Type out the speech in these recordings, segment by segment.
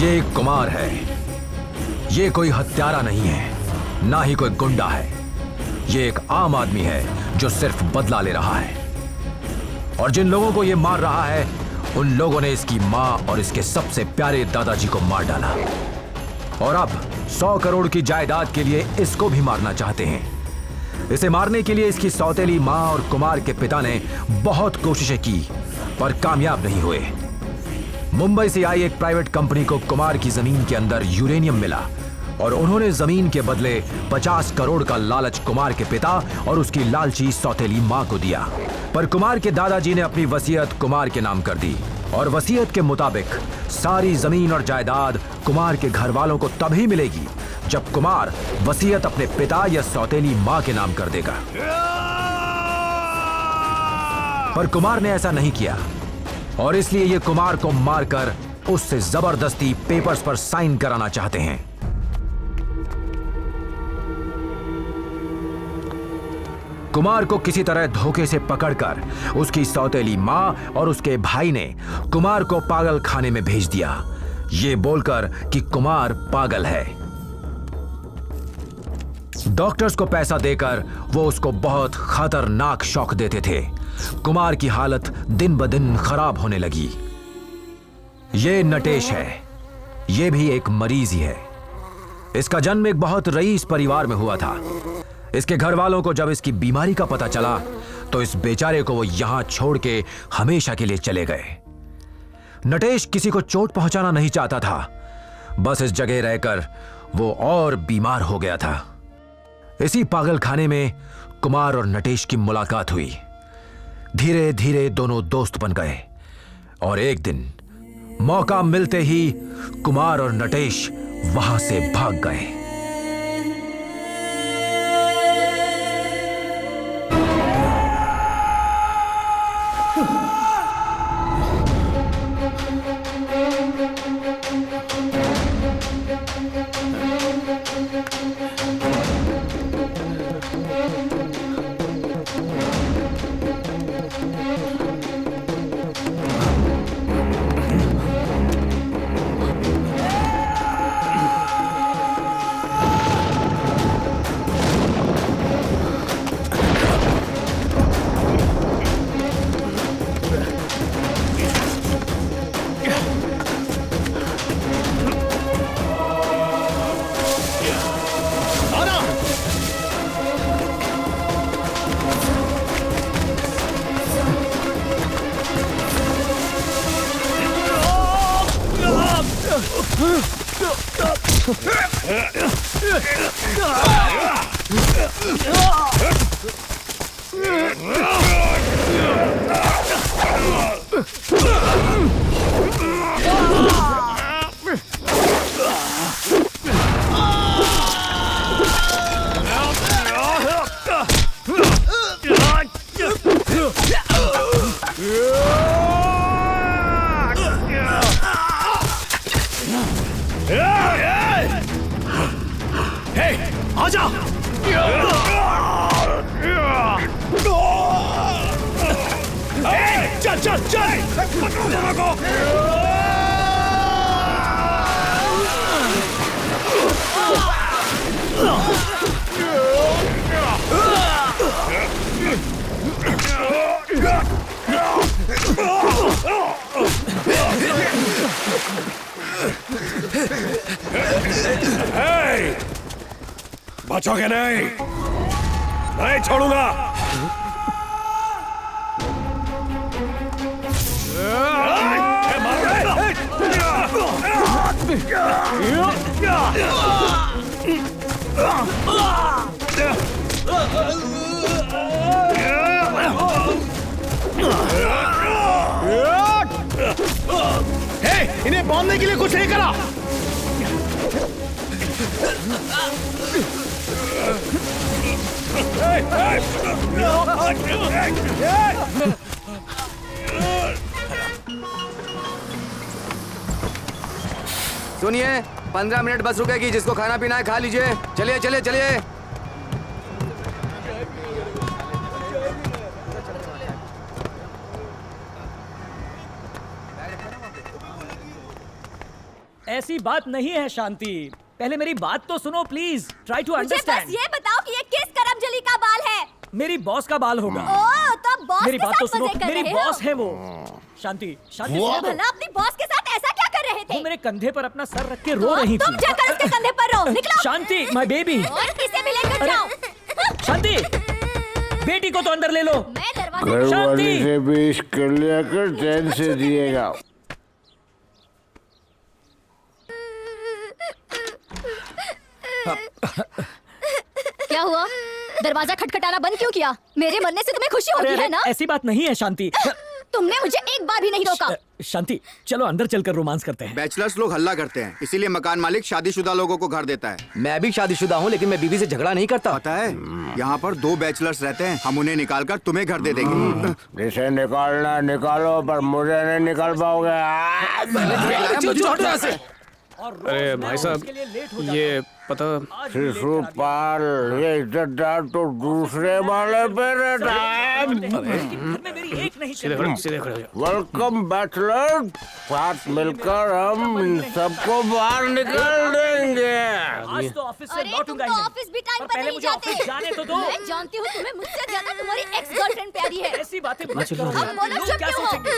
ये एक कुमार है। ये कोई हत्यारा नहीं है, ना ही कोई गुंडा है। ये एक आम आदमी है जो सिर्फ बदला ले रहा है। और जिन लोगों को ये मार रहा है, उन लोगों ने इसकी मां और इसके सबसे प्यारे दादाजी को मार डाला। और अब 100 करोड़ की जायदाद के लिए इसको भी मारना चाहते हैं। इसे मारने के लिए इसकी सौतेली मां और कुमार के पिता ने बहुत कोशिशें की, पर कामयाब नहीं हुए। मुंबई से आई एक प्राइवेट कंपनी को कुमार की जमीन के अंदर यूरेनियम मिला और उन्होंने जमीन के बदले 50 करोड़ का लालच कुमार के पिता और उसकी लालची सौतेली मां को दिया। पर कुमार के दादाजी ने अपनी वसीयत कुमार के नाम कर दी और वसीयत के मुताबिक सारी जमीन और जायदाद कुमार के घर वालों को तभी मिलेगी जब कुमार वसीयत अपने पिता या सौतेली मां के नाम कर देगा। पर कुमार ने ऐसा नहीं किया और इसलिए ये कुमार को मारकर उससे जबरदस्ती पेपर्स पर साइन कराना चाहते हैं। कुमार को किसी तरह धोखे से पकड़कर उसकी सौतेली मां और उसके भाई ने कुमार को पागल खाने में भेज दिया, ये बोलकर कि कुमार पागल है। डॉक्टर्स को पैसा देकर वो उसको बहुत खतरनाक शॉक देते थे। कुमार की हालत दिन ब दिन खराब होने लगी। ये नटेश है, ये भी एक मरीज ही है। इसका जन्म एक बहुत रईस परिवार में हुआ था। इसके घर वालों को जब इसकी बीमारी का पता चला तो इस बेचारे को वो यहां छोड़ के हमेशा के लिए चले गए। नटेश किसी को चोट पहुंचाना नहीं चाहता था, बस इस जगह रहकर वो और बीमार हो गया था। इसी पागल खाने में कुमार और नटेश की मुलाकात हुई। धीरे धीरे दोनों दोस्त बन गए और एक दिन मौका मिलते ही कुमार और नटेश वहां से भाग गए। आजा! चल चल चल! पकड़ो दोनों को! बचोगे नहीं, नहीं छोड़ूंगा। इन्हें बांधने के लिए कुछ नहीं करा। सुनिए, 15 मिनट बस रुकेगी। जिसको खाना पीना है खा लीजिए। चलिए चलिए चलिए। ऐसी बात नहीं है शांति, पहले मेरी बात तो सुनो प्लीज, ट्राई टू मुझे बस अंडरस्टैंड। ये बताओ कि ये किस करमजली का बाल है? मेरी बॉस का बाल होगा। ओह, तो बॉस मेरी के बात तो साथ सुनो, मजे कर मेरी रहे बॉस हो? है वो। शांति, शांति वो सुनो तो। भला अपनी बॉस के साथ ऐसा क्या कर रहे थे? वो मेरे कंधे पर अपना सर रख के रो रही तुम थी। जाकर उसके कंधे पर रो, निकलो। शांति, माय बेबी। और इसे भी लेकर अरे, जाओ। शांति, बेटी को तो अंदर ले लो। मैं दरवाजे घर वाले शांति। से भी इस कर लिया कर, चैन से दिएगा। क्या हुआ? दरवाजा खटखटाना बंद क्यों किया? मेरे मरने से तुम्हें खुशी अरे, होती है ना? ऐसी बात नहीं है शांति। तुमने मुझे एक बार भी नहीं रोका। शांति, चलो अंदर चलकर रोमांस करते हैं। बैचलर्स लोग हल्ला करते हैं, इसीलिए मकान मालिक शादीशुदा लोगों को घर देता है। मैं भी शादीशुदा हूँ, लेकिन मैं बीवी से झगड़ा नहीं करता। पता है, यहाँ पर 2 बैचलर्स रहते हैं, हम उन्हें निकाल कर तुम्हें घर दे देंगे। जिसे निकालना निकालो, पर मुझे नहीं निकाल पाओगे। और रोज अरे मैं भाई साहब, उसके लिए लेट हो जाता ये हूँ। पता आज भी लेट करा दिया। शिशुपाल, ये इज्जतदार तो दूसरे वाले पे रहता है। घर में मेरी एक नहीं सीधे चल खड़े रही। सीधे खड़े हो जाओ। वेलकम बैचलर, साथ मिलकर हम इन सबको बाहर निकाल देंगे। आज तो ऑफिस से अरे तुम लौटूंगा तो ही नहीं। ऑफिस भी टाइम पर पर पहले नहीं मुझे जाते। ऑफिस जाने तो दो। मैं जानती हूँ तुम्हें मुझसे ज्यादा तुम्हारी एक्स गर्लफ्रेंड प्यारी है। ऐसी बातें मत करो। अब बोलो, लोग चुप क्या क्यों हो? सोचेंगे?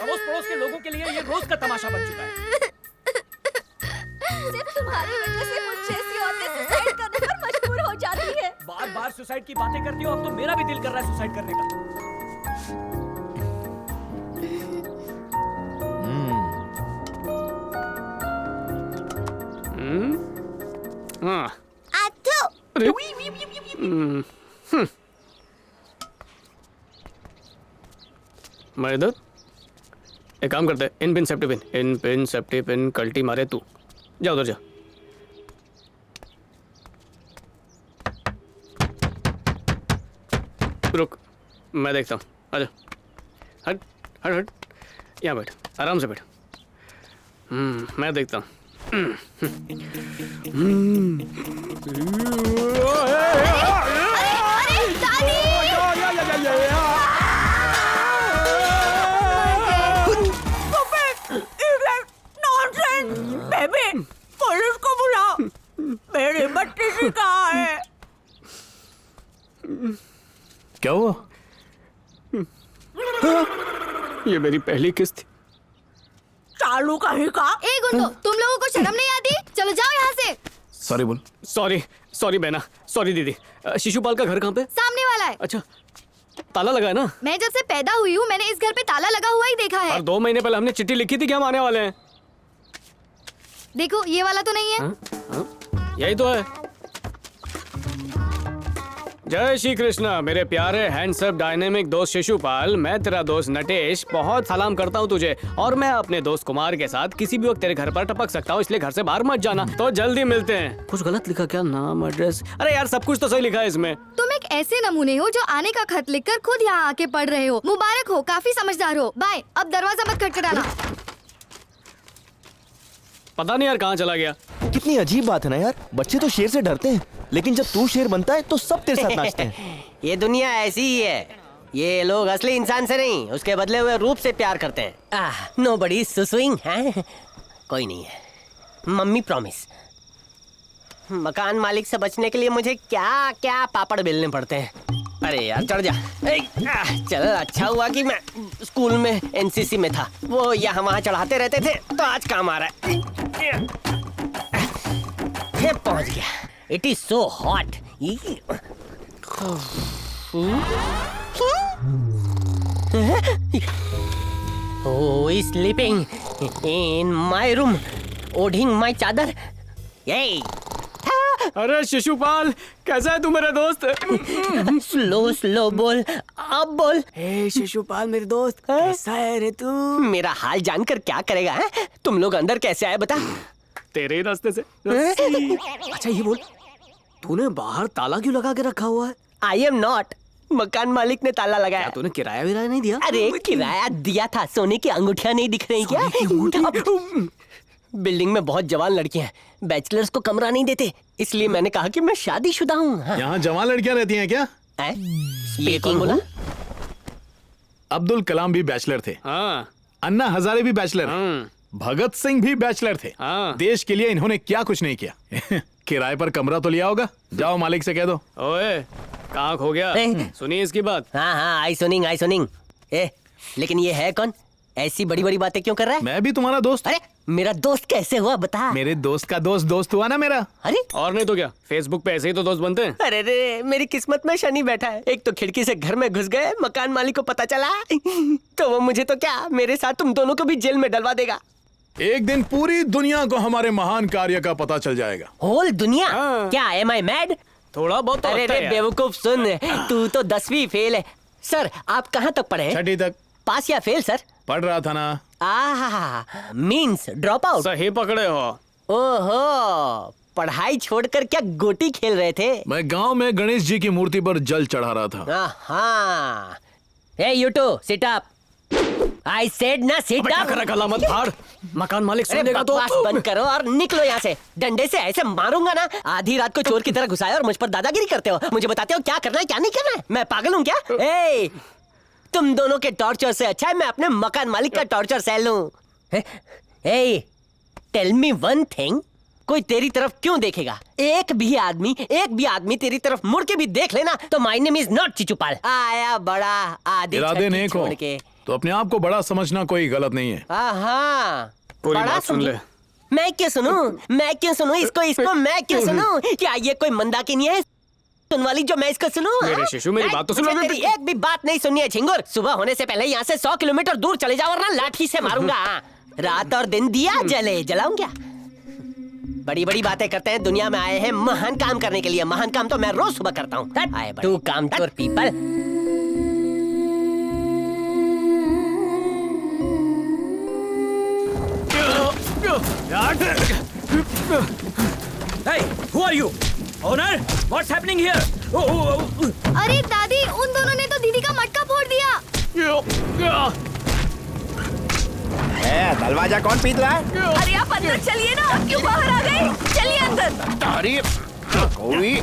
अड़ोस पड़ोस के लोगों के लिए ये रोज का तमाशा बन चुका है। सिर्फ तुम्हारी वजह से मुझ जैसी औरतें सुसाइड करने पर मजबूर हो जाती है। बार बार सुसाइड की बातें करती हो, अब तो मेरा भी दिल कर रहा है सुसाइड करने का। हाँ, आथू। अरे मैं इधर एक काम करते हैं, इन पिन सेफ्टी पिन, इन पिन सेफ्टी पिन, कल्टी मारे तू जा उधर जा। रुक, मैं देखता हूँ, आजा। हट हट हट, यहाँ बैठ, आराम से बैठ। मैं देखता हूँ। अरे दादी! बेबी, पुलिस को बुलाओ। मेरी बत्ती कहाँ है? क्या हुआ? ये मेरी पहली किस्त थी। चालू कहीं का? ए गुंडो, तुम लोगों को शर्म नहीं आती? चलो जाओ यहाँ से। सॉरी बोल। सॉरी सॉरी बहना, सॉरी दीदी। शिशुपाल का घर कहाँ पे? सामने वाला है। अच्छा, ताला लगा है ना? मैं जब से पैदा हुई हूँ मैंने इस घर पे ताला लगा हुआ ही देखा है। और 2 महीने पहले हमने चिट्ठी लिखी थी कि हम आने वाले हैं। देखो ये वाला तो नहीं है। हाँ? यही तो है। जय श्री कृष्णा मेरे प्यारे हैंडसम डायनेमिक दोस्त शिशुपाल। मैं तेरा दोस्त नटेश बहुत सलाम करता हूँ तुझे, और मैं अपने दोस्त कुमार के साथ किसी भी वक्त तेरे घर पर टपक सकता हूँ, इसलिए घर से बाहर मत जाना। तो जल्दी मिलते हैं। कुछ गलत लिखा क्या? नाम, एड्रेस? अरे यार सब कुछ तो सही लिखा है इसमें। तुम एक ऐसे नमूने हो जो आने का खत लिखकर खुद यहाँ आके पढ़ रहे हो। मुबारक हो, काफी समझदार हो। बाय। अब दरवाजा मत खटखटाना। पता नहीं यार कहाँ चला गया। कितनी अजीब बात है ना यार, बच्चे तो शेर से डरते हैं, लेकिन जब तू शेर बनता है तो सब तेरे साथ नाचते हैं। ये दुनिया ऐसी ही है। ये लोग असली इंसान से नहीं, उसके बदले हुए रूप से प्यार करते हैं। नोबडी सुसुइंग है। कोई नहीं है। Mummy promise. मकान मालिक से बचने के लिए मुझे क्या क्या पापड़ बेलने पड़ते हैं। अरे यार चढ़ जा। चल अच्छा हुआ कि मैं स्कूल में एनसीसी में था, वो यहाँ वहाँ चढ़ाते रहते थे, तो आज काम आ रहा है। ये पहुंच गया। It is so hot. Oh, he's sleeping in my room, ओढ़िंग my चादर। Yay! अरे शिशुपाल, कैसा है तू मेरा दोस्त? स्लो बोल, अब बोल। हे शिशुपाल मेरे दोस्त, कैसा है रे तू? मेरा हाल जानकर क्या करेगा है? तुम लोग अंदर कैसे आए बता? तेरे ही रास्ते से। अच्छा ये बोल, तूने बाहर ताला क्यों लगा के रखा हुआ है? I am not. मकान मालिक ने ताला लगाया। तूने किराया विराया नहीं दिया? अरे किराया दिया था। सोने की अंगूठियां नहीं दिख रही क्या? बिल्डिंग में बहुत जवान लड़कियां हैं, बैचलर्स को कमरा नहीं देते, इसलिए मैंने कहा कि मैं शादीशुदा हूँ। हाँ। यहाँ जवान लड़कियां रहती हैं क्या? ये कौन बोला? अब्दुल कलाम भी बैचलर थे, हाँ। अन्ना हजारे भी बैचलर हैं। भगत सिंह भी बैचलर थे। हाँ। देश के लिए इन्होंने क्या कुछ नहीं किया। किराए पर कमरा तो लिया होगा, जाओ मालिक से कह दो। ओए कहाँ खो गया? सुनिए इसकी बात। हाँ हाँ, आई सुनिंग। लेकिन ये है कौन? ऐसी बड़ी बड़ी बातें क्यों कर रहा है? मैं भी तुम्हारा दोस्त। अरे मेरा दोस्त कैसे हुआ बता? मेरे दोस्त का दोस्त हुआ ना मेरा। अरे और नहीं तो क्या, फेसबुक पे ऐसे ही तो दोस्त बनते हैं। अरे रे, मेरी किस्मत में शनि बैठा है। एक तो खिड़की से घर में घुस गए, मकान मालिक को पता चला तो वो मुझे तो क्या, मेरे साथ तुम दोनों को भी जेल में डलवा देगा। एक दिन पूरी दुनिया को हमारे महान कार्य का पता चल जाएगा। होल दुनिया? हाँ। क्या एम आई मैड? थोड़ा बहुत तो अरे लगता रे है यार। बेवकूफ, सुन तू तो 10वीं फेल है। सर आप कहाँ तक पढ़े हैं? 6ठी तक पास या फेल सर? पढ़ रहा था ना। Means drop out? सही पकड़े हो। ओहो, पढ़ाई छोड़कर क्या गोटी खेल रहे थे? मैं गांव में गणेश जी की मूर्ति पर जल चढ़ा रहा था। हाँ। Hey you two, sit up. I said ना sit क्या up. कर रखा मत फाड़, मकान मालिक सुन अरे लेगा तो। बकवास बंद करो और निकलो यहाँ से। डंडे से ऐसे मारूंगा ना, आधी रात को चोर की तरह घुसाए और मुझ पर दादागिरी करते हो। मुझे बताते हो क्या करना है क्या नहीं करना है? मैं पागल हूँ क्या? ए, तुम दोनों के टॉर्चर से अच्छा है मैं अपने मकान मालिक का टॉर्चर सह लूं। ए, टेल मी वन थिंग, कोई तेरी तरफ क्यों देखेगा? एक भी आदमी तेरी तरफ मुड़ के भी देख लेना तो माय नेम इज नॉट चिचुपाल। आया बड़ा आधी इरादे छठी नेक हो छोड़ के। तो अपने आप को बड़ा समझना कोई गलत नहीं है। हाँ, पूरी बड़ा बात सुन ले। मैं क्यों सुनूं इसको मैं क्यों सुनूं? क्या ये कोई मंदाकिनी है सुन वाली जो मैं इसको सुनूं? मेरे शिशु, मेरी बात तो सुनो। मुझे तेरी एक भी बात नहीं सुननी है झिंगुर। सुबह होने से पहले यहाँ से 100 किलोमीटर दूर चले जाओ वरना लाठी से मारूंगा। रात और दिन दिया जलाऊं क्या? बड़ी बड़ी बातें करते हैं, दुनिया में आए हैं महान काम करने के लिए। महान काम तो मैं रोज सुबह करता हूँ। To come to people. Hey, who are you? Owner? What's happening here? अरे दादी, उन दोनों ने तो दीदी का मटका फोड़ दिया। दरवाजा कौन पीट रहा है? अरे आप अंदर चलिए ना, आप क्यों बाहर आ गए? चलिए अंदर। अरे कोई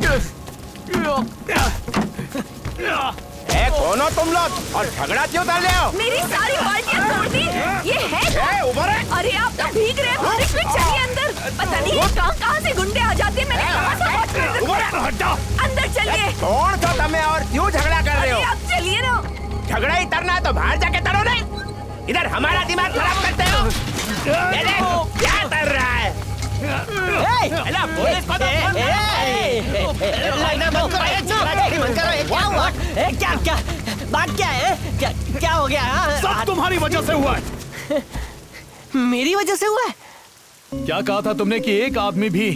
कौन हो तुम लोग और झगड़ा क्यों कर रहे हो? मेरी सारी बाल्टियां तोड़ दी। ये है ए, ऊपर है। अरे आप तो भीग रहे हैं बारिश में। चलिए अंदर। पता नहीं कहाँ से गुंडे आ जाते हैं। मैंने कहा था अंदर चलिए। कौन तो तुम्हें और क्यों झगड़ा कर रहे हो? अरे आप चलिए ना। झगड़ा ही करना है तो बाहर जाके करो ना। इधर हमारा दिमाग खराब करते हो। ये देख, क्या कर रहा है? पुलिस को क्या बात क्या है? क्या हो गया? सब तुम्हारी वजह से हुआ है। मेरी वजह से हुआ है? क्या कहा था तुमने कि एक आदमी भी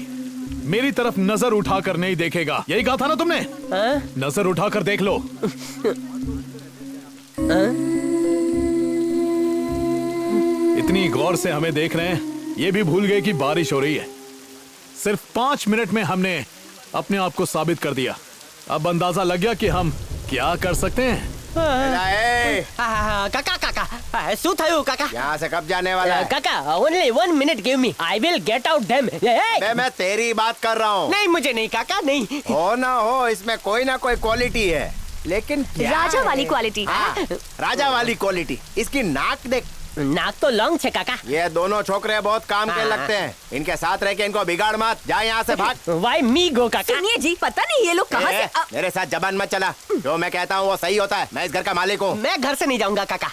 मेरी तरफ नजर उठाकर नहीं देखेगा? यही कहा था ना तुमने? नजर उठाकर देख लो। इतनी गौर से हमें देख रहे हैं, ये भी भूल गए कि बारिश हो रही है। सिर्फ 5 मिनट में हमने अपने आप को साबित कर दिया। अब अंदाजा लग गया कि हम क्या कर सकते हैं। काका शू थयु काका? यहाँ से कब जाने वाला है? काका only 1 minute give me, I will get out them. मैं तेरी बात कर रहा हूँ। नहीं मुझे नहीं काका, नहीं। हो ना हो, इसमें कोई ना कोई क्वालिटी है, लेकिन क्या राजा है? वाली क्वालिटी। हाँ, राजा वाली क्वालिटी। इसकी नाक देख। नाक तो लॉन्ग छे काका। ये दोनों छोकरे बहुत काम के लगते हैं। इनके साथ रह के इनको बिगाड़ मत। जा यहाँ से भाग। वाई मी गो काका? सुनिए जी, पता नहीं ये लोग कहाँ से। मेरे साथ जबान मत चला। जो मैं कहता हूँ वो सही होता है। मैं इस घर का मालिक हूँ। मैं घर से नहीं जाऊंगा काका।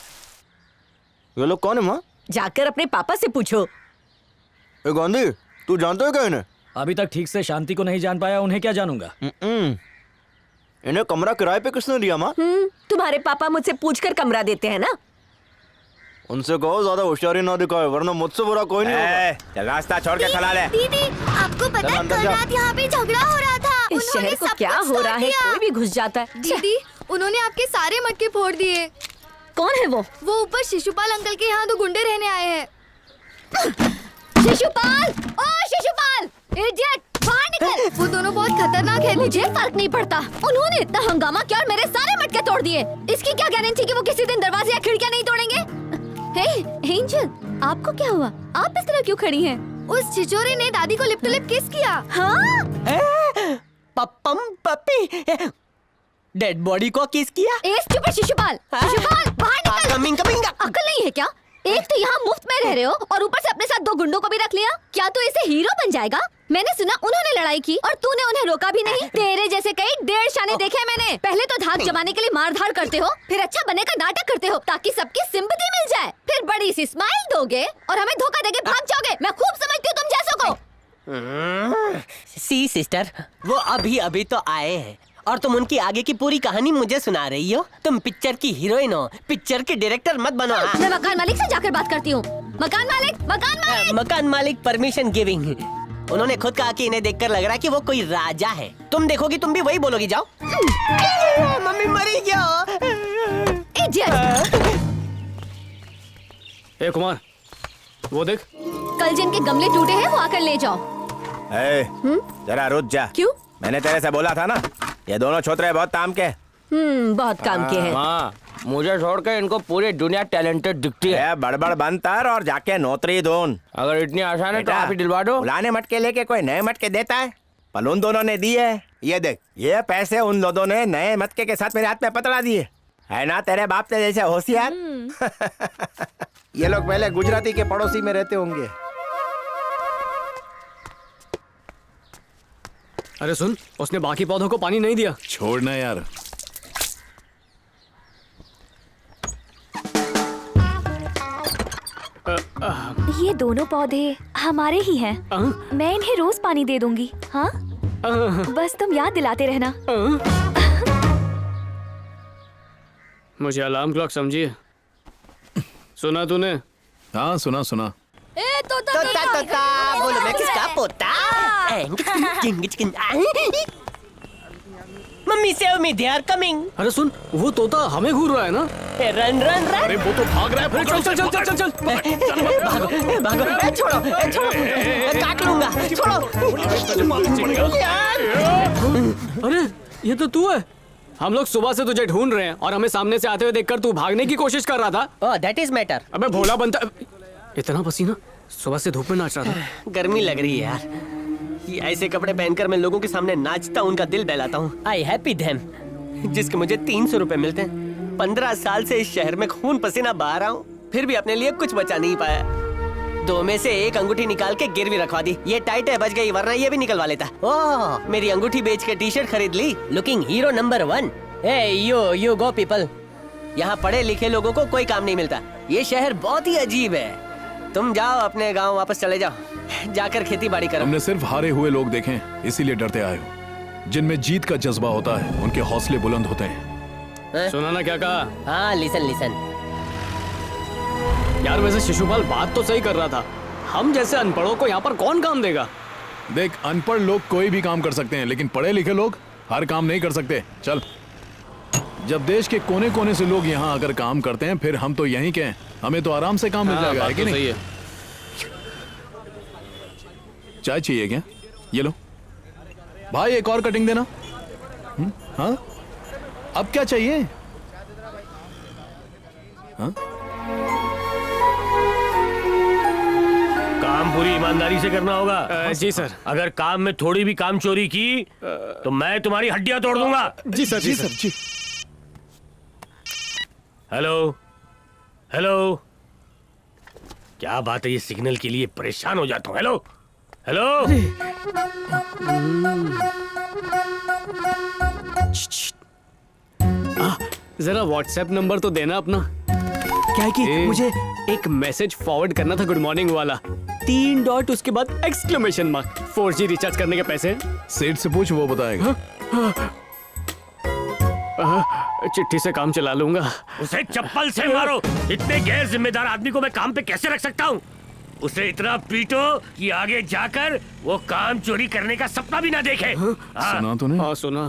ये लोग कौन है माँ? जाकर अपने पापा से पूछो। गांधी, तू जानते हो क्या इन्हें? अभी तक ठीक से शांति को नहीं जान पाया, उन्हें क्या जानूंगा। इन्हें कमरा किराए पे किसने दिया माँ? तुम्हारे पापा मुझसे पूछकर कमरा देते हैं ना। उनसे कहो ज्यादा होशियारी ना दिखाए, वरना मुझसे बुरा कोई नहीं होगा। चल रास्ता छोड़ के खला ले। दीदी, आपको पता है कल रात यहाँ पे झगड़ा हो रहा था। इस शहर को क्या हो रहा है? कोई भी घुस जाता है। दीदी, उन्होंने आपके सारे मटके फोड़ दिए। कौन है वो? वो ऊपर शिशुपाल अंकल के यहाँ 2 गुंडे रहने आए हैं। शिशुपाल! ओ शिशुपाल! इडियट! बाहर निकल! वो दोनों बहुत खतरनाक है। मुझे फर्क नहीं पड़ता। उन्होंने इतना हंगामा किया और मेरे सारे मटके तोड़ दिए। इसकी क्या गारंटी कि वो किसी दिन दरवाजे या खिड़कियां नहीं तोड़ेंगे? हे एंजल, आपको क्या हुआ? आप इस तरह क्यों खड़ी हैं? उस छिचोरे ने दादी को लिप टू लिप किस किया। हाँ? पप्पम पप्पी डेड बॉडी को किस किया? ए स्टूपिड शिशुपाल! शिशुपाल, बाहर निकल! कमिंग अकल नहीं है क्या? एक तो यहाँ मुफ्त में रह रहे हो और ऊपर से अपने साथ 2 गुंडों को भी रख लिया। क्या तू इसे हीरो बन जाएगा? मैंने सुना उन्होंने लड़ाई की और तूने उन्हें रोका भी नहीं। तेरे जैसे कई 1.5 शाने देखे हैं मैंने। पहले तो धाक जमाने के लिए मार धाड़ करते हो, फिर अच्छा बनने का नाटक करते हो ताकि सबकी सिंपैथी मिल जाए, फिर बड़ी सी स्माइल दोगे और हमें धोखा देके भाग जाओगे। मैं खूब समझती हूँ तुम जैसों को। सी सिस्टर, वो अभी अभी तो आए हैं और तुम उनकी आगे की पूरी कहानी मुझे सुना रही हो। तुम पिक्चर की हीरोइन हो, पिक्चर के डायरेक्टर मत बनो। मैं मकान मालिक से जाकर बात करती हूँ। मकान मालिक, मकान मालिक। मकान मालिक परमिशन गिविंग। उन्होंने खुद कहा कि इन्हें देखकर लग रहा है कि वो कोई राजा है। तुम देखोगी तुम भी वही बोलोगी। जाओ। मम्मी मरी क्या? ए कुमार, वो देख। कल जिनके गमले टूटे हैं वो आकर ले जाओ। जरा रुक जा। क्यों? मैंने तेरे से बोला था ना, ये दोनों छोकरे बहुत काम के। बहुत काम के हैं। हाँ, मुझे छोड़कर इनको पूरी दुनिया टैलेंटेड दिखती है। बड़बड़ बंद कर और जाके नौकरी ढूंढ। अगर इतनी आसान है तो आप ही दिलवा दो। पुराने मटके लेके कोई नए मटके देता है? पर उन दोनों ने दिए। ये देख, ये पैसे उन दोनों ने नए मटके के साथ मेरे हाथ में पकड़ा दिए है ना। तेरे बाप से जैसे होशियार। ये लोग पहले गुजराती के पड़ोसी में रहते होंगे। अरे सुन, उसने बाकी पौधों को पानी नहीं दिया। छोड़ना यार। ये दोनों पौधे हमारे ही हैं। मैं इन्हें रोज पानी दे दूंगी। हाँ, बस तुम याद दिलाते रहना। मुझे अलार्म क्लॉक समझिए। सुना तूने? हाँ सुना सुना। तोता बोलो मैं किसका पोता? Mummy save me, they are coming. अरे सुन, वो तोता हमें घूर रहा है ना। Run run run. अरे वो तो भाग रहा है। चल चल चल चल चल चल। भागो भागो। छोड़ो छोड़ो, काट लूंगा। छोड़ो यार। अरे ये तो तू है। हम लोग सुबह से तुझे ढूंढ रहे हैं और हमें सामने से आते हुए देखकर तू भागने की कोशिश कर रहा था। Oh that is matter. अबे भोला बनता, इतना पसीना, सुबह से धूप में नाच रहा था। गर्मी लग रही है यार। ये ऐसे कपड़े पहनकर मैं लोगों के सामने नाचता हूँ, उनका दिल बहलाता हूँ। आई हैप्पी देम, जिसके मुझे 300 रुपए मिलते हैं। 15 साल से इस शहर में खून पसीना बहा रहा हूँ, फिर भी अपने लिए कुछ बचा नहीं पाया। 2 में से 1 अंगूठी निकाल के गिरवी रखवा दी। ये टाइट है, बच गई, वरना ये भी निकलवा लेता। ओह, मेरी अंगूठी बेच के टी-शर्ट खरीद ली। Looking hero number 1। You go people. यहाँ पढ़े लिखे लोगों को कोई काम नहीं मिलता। ये शहर बहुत ही अजीब है। तुम जाओ अपने गांव वापस चले जाओ, जाकर खेती बाड़ी करो। हमने सिर्फ हारे हुए लोग देखे, इसीलिए डरते आए हो। जिनमें जीत का जज्बा होता है, उनके हौसले बुलंद होते हैं। सुना ना क्या कहा? हाँ लिसन लिसन। यार वैसे शिशुपाल बात तो सही कर रहा था। हम जैसे अनपढ़ों को यहाँ पर कौन काम देगा? देख, अनपढ़ लोग कोई भी काम कर सकते हैं, लेकिन पढ़े लिखे लोग हर काम नहीं कर सकते। चल, जब देश के कोने कोने से लोग यहाँ आकर काम करते हैं, फिर हम तो यहीं के हैं, हमें तो आराम से काम मिल जाएगा। है कि नहीं? सही है। चाय चाहिए क्या? ये लो भाई, एक और कटिंग देना। हाँ, अब क्या चाहिए? हाँ? काम पूरी ईमानदारी से करना होगा। जी सर। अगर काम में थोड़ी भी काम चोरी की तो मैं तुम्हारी हड्डियां तोड़ दूंगा। जी सर, जी सर जी। हेलो हेलो, क्या बात है, ये सिग्नल के लिए परेशान हो जाता हूँ। Hello hello. जरा व्हाट्सएप नंबर तो देना अपना। क्या है कि मुझे एक मैसेज फॉरवर्ड करना था, गुड मॉर्निंग वाला, 3 डॉट उसके बाद एक्सक्लेमेशन मार्क। 4G रिचार्ज करने के पैसे। सेठ से पूछ, वो बताएगा। चिट्ठी से काम चला लूंगा। उसे चप्पल से मारो। इतने गैर जिम्मेदार आदमी को मैं काम पे कैसे रख सकता हूँ? उसे इतना पीटो कि आगे जाकर वो काम चोरी करने का सपना भी ना देखे। सुना तूने? हाँ सुना।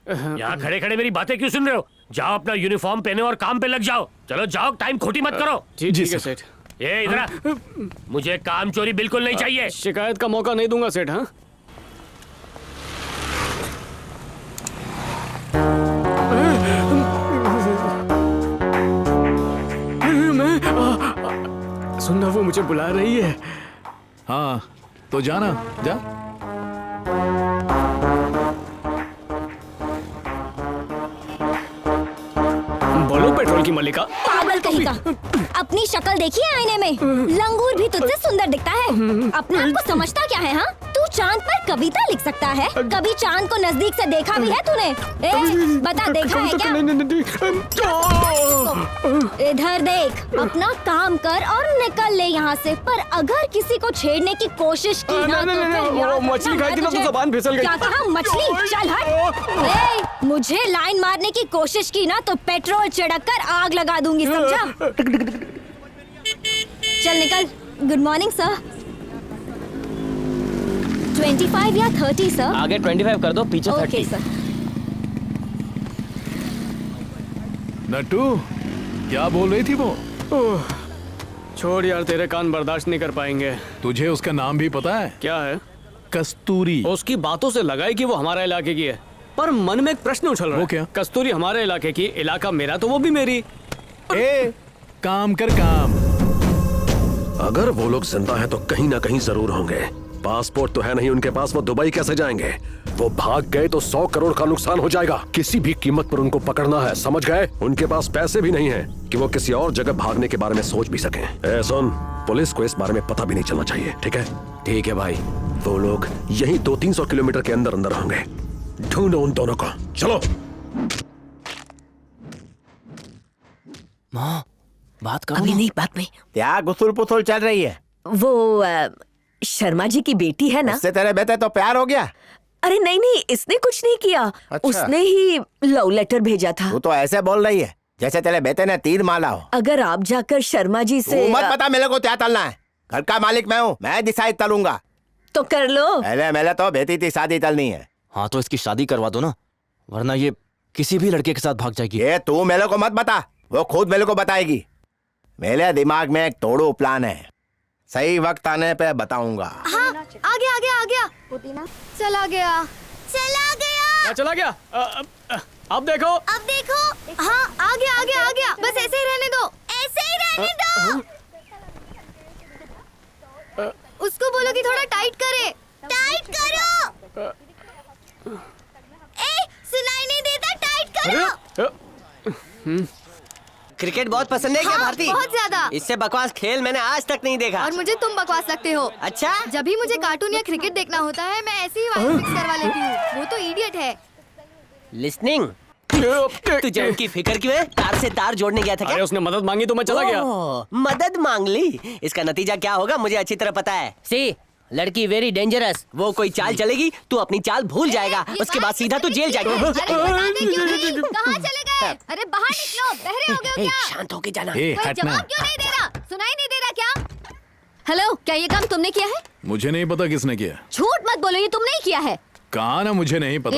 यहाँ खड़े खड़े मेरी बातें क्यों सुन रहे हो? जाओ अपना यूनिफॉर्म पहने और काम पे लग जाओ। चलो जाओ, टाइम खोटी मत करो। जी ठीक है सेठ। ये इधर आ। मुझे काम चोरी बिल्कुल नहीं चाहिए। शिकायत का मौका नहीं दूंगा सेठ। हाँ सुनना, वो मुझे बुला रही है। हाँ तो जाना, जा। बोलो पेट्रोल की मल्लिका। पागल कहीं का। अपनी शक्ल देखी है आईने में? लंगूर भी तुझसे सुंदर दिखता है। अपने आप को समझता क्या है? हाँ, तू चांद पर कविता लिख सकता है? कभी चांद को नजदीक से देखा भी है तूने? बता, देखा है क्या? इधर देख, अपना काम कर और निकल ले यहाँ से। पर अगर किसी को छेड़ने की कोशिश की ना तो फिर याद रखना, मछली खाई थी ना तो जबान फिसल गई। क्या कहा? मछली? चल हट। मुझे लाइन मारने की कोशिश की ना तो पेट्रोल छिड़क कर आग लगा दूंगी, समझा? चल निकल। Good morning sir. 25 या 30 सर? आगे 25 कर दो, पीछे 30। Okay sir. नट्टू, क्या बोल रही थी वो? छोड़ यार, तेरे कान बर्दाश्त नहीं कर पाएंगे। तुझे उसका नाम भी पता है? क्या है? कस्तूरी। उसकी बातों से लगा कि वो हमारे इलाके की है, पर मन में एक प्रश्न उछल रहा है। वो क्या? कस्तूरी हमारे इलाके की, इलाका मेरा, तो वो भी मेरी। ए, काम कर काम। अगर वो लोग जिंदा हैं तो कहीं ना कहीं जरूर होंगे। पासपोर्ट तो है नहीं उनके पास, वो दुबई कैसे जाएंगे? वो भाग गए तो 100 करोड़ का नुकसान हो जाएगा। किसी भी कीमत पर उनको पकड़ना है, समझ गए? उनके पास पैसे भी नहीं हैं कि वो किसी और जगह भागने के बारे में सोच भी सकें। ए सुन, पुलिस को इस बारे में पता भी नहीं चलना चाहिए, ठीक है? ठीक है भाई। वो लोग यही 200-300 किलोमीटर के अंदर अंदर होंगे। ढूंढो उन दोनों को, चलो। माँ, बात करो। अभी नहीं, बात में। क्या गुसुल पुसुल चल रही है? वो शर्मा जी की बेटी है ना? उससे तेरे बेटे तो प्यार हो गया? अरे नहीं नहीं, इसने कुछ नहीं किया। अच्छा। उसने ही लव लेटर भेजा था। तू तो ऐसे बोल रही है जैसे तेरे बेटे ने तीर मारा हो। अगर आप जाकर शर्मा जी से मत पता मेरे को क्या तलना है। घर का मालिक मैं हूँ, मैं डिसाइड तलूंगा। तो कर लो। पहले मेरे तो बेटी की शादी तलनी है। हाँ तो इसकी शादी करवा दो ना, वरना ये किसी भी लड़के के साथ भाग जाएगी। ये तू मेरे को मत बता, वो खुद मेरे को बताएगी। मेरे दिमाग में एक तोड़ू प्लान है, सही वक्त आने पे बताऊंगा। हाँ, आ गया आ गया आ गया। चला गया चला गया। चला गया। अब देखो। अब देखो। हाँ, आ गया आ गया आ गया। बस ऐसे ही रहने दो, ऐसे ही रहने दो। उसको बोलो कि थोड़ा टाइट करे। टाइट करो। ए, सुनाई नहीं देता, टाइट करो। क्रिकेट बहुत पसंद है क्या भारती? बहुत ज्यादा। इससे बकवास खेल मैंने आज तक नहीं देखा। और मुझे तुम बकवास लगते हो। अच्छा? जब भी मुझे कार्टून या क्रिकेट देखना होता है मैं ऐसे ही वाइस फिक्स करवा लेती हूँ। वो तो इडियट है। लिस्निंग। तुझे उनकी फिक्र क्यों है? तार से तार जोड़ने गया था क्या? अरे उसने मदद मांगी तो मैं चला गया। मदद मांग ली। इसका नतीजा क्या होगा मुझे अच्छी तरह पता है। सी, लड़की वेरी डेंजरस। वो कोई चाल चलेगी, तू अपनी चाल भूल जाएगा। उसके बाद सीधा तू जेल जाएगा। कहाँ चले गए? अरे बाहर निकलो, बहरे हो गए हो क्या? शांत होके जाना। कोई जवाब क्यों नहीं दे रहा? सुनाई नहीं दे रहा क्या? हेलो, क्या ये काम तुमने किया है? मुझे नहीं पता किसने किया। झूठ मत बोलो, ये तुमने ही किया है। कहा ना मुझे नहीं पता।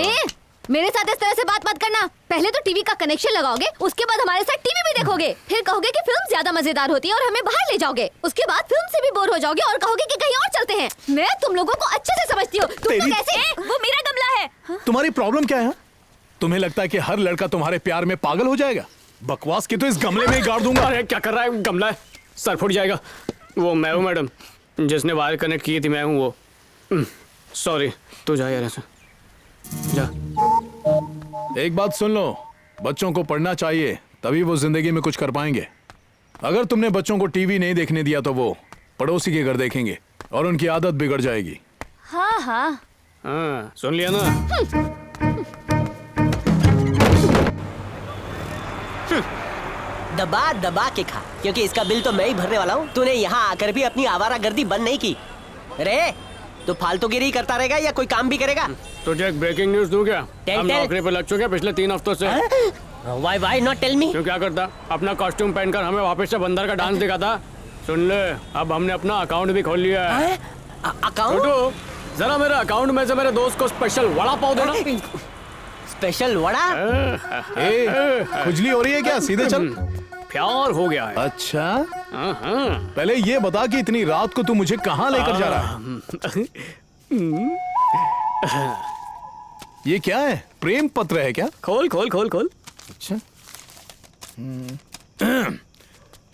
मेरे साथ इस तरह से बात मत करना। पहले तो टीवी का कनेक्शन लगाओगे, उसके बाद हमारे साथ टीवी भी देखोगे, फिर कहोगे कि फिल्म ज्यादा मजेदार होती है और हमें बाहर ले जाओगे। उसके बाद फिल्म से भी बोर हो जाओगे और कहोगे कि कहीं और चलते हैं। मैं तुम लोगों को अच्छे से समझती हूँ। तुम लोग ऐसे वो मेरा गमला है। तुम्हारी प्रॉब्लम क्या है? तुम्हें लगता है कि हर लड़का तुम्हारे प्यार में पागल हो जाएगा? बकवास की तो इस गमले में ही गाड़ दूंगा। अरे क्या कर रहा है? गमला है, सर फूट जाएगा। वो मैं हूँ मैडम, जिसने वायर कनेक्ट की थी, मैं हूँ वो। सॉरी, तू जा यार ऐसे जा। एक बात सुन लो, बच्चों को पढ़ना चाहिए, तभी वो जिंदगी में कुछ कर पाएंगे। अगर तुमने बच्चों को टीवी नहीं देखने दिया तो वो पड़ोसी के घर देखेंगे और उनकी आदत बिगड़ जाएगी। हाँ हाँ हाँ, सुन लिया ना? दबा दबा के खा, क्योंकि इसका बिल तो मैं ही भरने वाला हूँ। तूने यहाँ आकर भी अपनी आवारागर्दी बंद नहीं की। रे, तो फालतूगिरी करता रहेगा या कोई काम भी करेगा? तुझे एक ब्रेकिंग न्यूज दूं क्या? हम नौकरी पे लग चुके हैं पिछले 3 हफ्तों से। Why not tell me? क्यों, क्या करता? अपना कॉस्ट्यूम पहनकर हमें वापस से बंदर का डांस दिखाता। सुन ले, अब हमने अपना अकाउंट भी खोल लिया है। अकाउंट? जरा मेरे अकाउंट में से मेरे दोस्त को स्पेशल वड़ा पाव देना। स्पेशल वड़ा? खुजली हो रही है क्या? सीधे चल। प्यार हो गया है। अच्छा, पहले ये बता कि इतनी रात को तू मुझे कहाँ लेकर जा रहा है? ये क्या है? प्रेम पत्र है क्या? खोल खोल खोल खोल। अच्छा।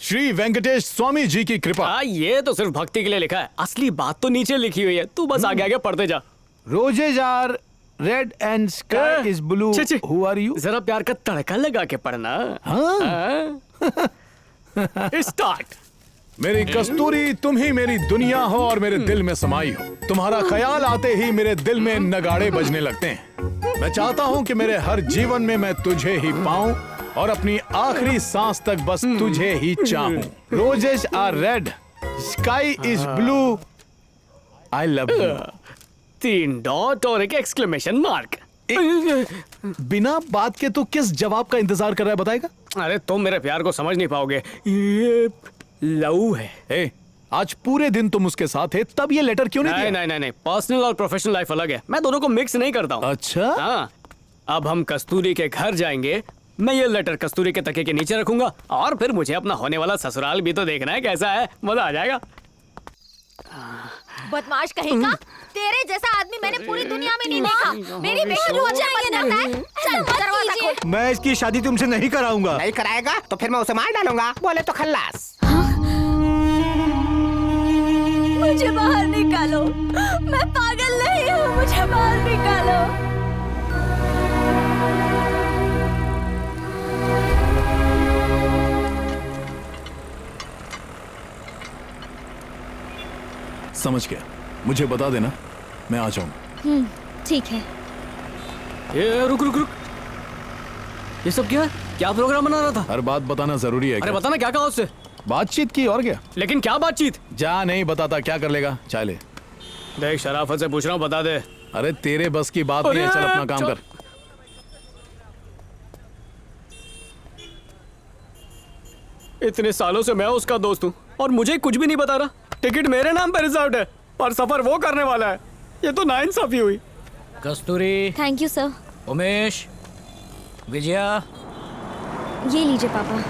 श्री वेंकटेश स्वामी जी की कृपा। ये तो सिर्फ भक्ति के लिए लिखा है, असली बात तो नीचे लिखी हुई है। तू बस आगे आगे पढ़ते जा। Roses are red and sky is blue. Who are you? जरा प्यार का तड़का लगा के पढ़ना। हाँ? स्टार्ट। मेरी कस्तूरी, तुम ही मेरी दुनिया हो और मेरे दिल में समाई हो। तुम्हारा ख्याल आते ही मेरे दिल में नगाड़े बजने लगते हैं। मैं चाहता हूँ कि मेरे हर जीवन में मैं तुझे ही पाऊं और अपनी आखिरी सांस तक बस तुझे ही चाहूं। Roses are red, sky is blue, I love you. 3 dot और एक एक्सक्लेमेशन मार्क। बिना बात के तू किस जवाब का इंतजार कर रहा है, बताएगा? अरे तुम मेरे प्यार को समझ नहीं पाओगे, ये लव है। ए, आज पूरे दिन तुम उसके साथ थे, तब ये लेटर क्यों नहीं दिया? नहीं, पर्सनल और प्रोफेशनल लाइफ अलग है, मैं दोनों को मिक्स नहीं करता हूँ। अच्छा? हाँ, अब हम कस्तूरी के घर जाएंगे, मैं ये लेटर कस्तूरी के तकिए के नीचे रखूंगा और फिर मुझे अपना होने वाला ससुराल भी तो देखना है कैसा है, मजा आ जाएगा। बदमाश कहेगा, तेरे जैसा आदमी मैंने पूरी दुनिया में नहीं देखा। मेरी बेटी रोज बनाता है। चल दरवाजा खोल। मैं इसकी शादी तुमसे नहीं कराऊंगा। नहीं कराएगा तो फिर मैं उसे मार डालूंगा, बोले तो खल्लास। मुझे बाहर निकालो, मैं पागल नहीं हूँ, मुझे बाहर निकालो। समझ गया, मुझे बता देना, मैं आ जाऊंगा। ठीक है। ये रुक, ये सब क्या प्रोग्राम बना रहा था? हर बात बताना जरूरी है। अरे बताना, क्या कहा उससे? बातचीत की, और क्या? लेकिन क्या बातचीत? जा, नहीं बताता, क्या कर लेगा? चाय ले। देख, शराफत से पूछ रहा हूँ, बता दे। अरे तेरे बस की बात नहीं है, चल अपना काम कर। इतने सालों से मैं उसका दोस्त हूँ और मुझे कुछ भी नहीं बता रहा। टिकट मेरे नाम पर रिजर्व्ड है पर सफर वो करने वाला है, ये तो नाइंसाफी हुई। Kasturi. Thank you sir. Umesh, Vijaya, ये लीजिए पापा।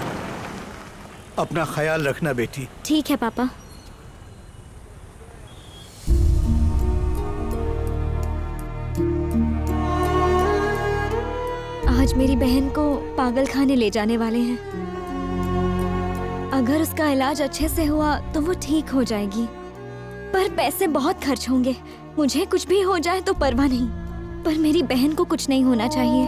अपना ख्याल रखना बेटी। ठीक है पापा। आज मेरी बहन को पागल खाने ले जाने वाले हैं। अगर उसका इलाज अच्छे से हुआ तो वो ठीक हो जाएगी, पर पैसे बहुत खर्च होंगे। मुझे कुछ भी हो जाए तो परवाह नहीं, पर मेरी बहन को कुछ नहीं होना चाहिए।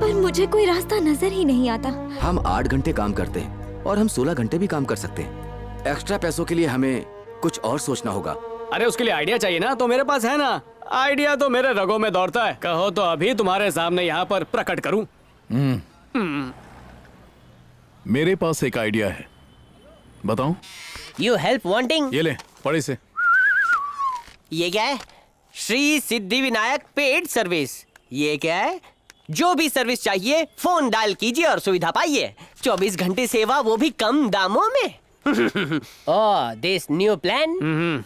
पर मुझे कोई रास्ता नजर ही नहीं आता। हम 8 घंटे काम करते हैं और हम 16 घंटे भी काम कर सकते हैं। एक्स्ट्रा पैसों के लिए हमें कुछ और सोचना होगा। अरे उसके लिए आइडिया चाहिए ना, तो मेरे पास है ना। आइडिया तो मेरे रगों में दौड़ता है, कहो तो अभी तुम्हारे सामने यहाँ पर प्रकट करूं। मेरे पास एक आइडिया है, बताऊं? You help wanting? ये ले, पढ़ इसे। ये क्या है? Shri Siddhi Vinayak paid service. ये क्या है? जो भी सर्विस चाहिए फोन डायल कीजिए और सुविधा पाइए। 24 घंटे सेवा, वो भी कम दामों में। ओह, दिस न्यू प्लान।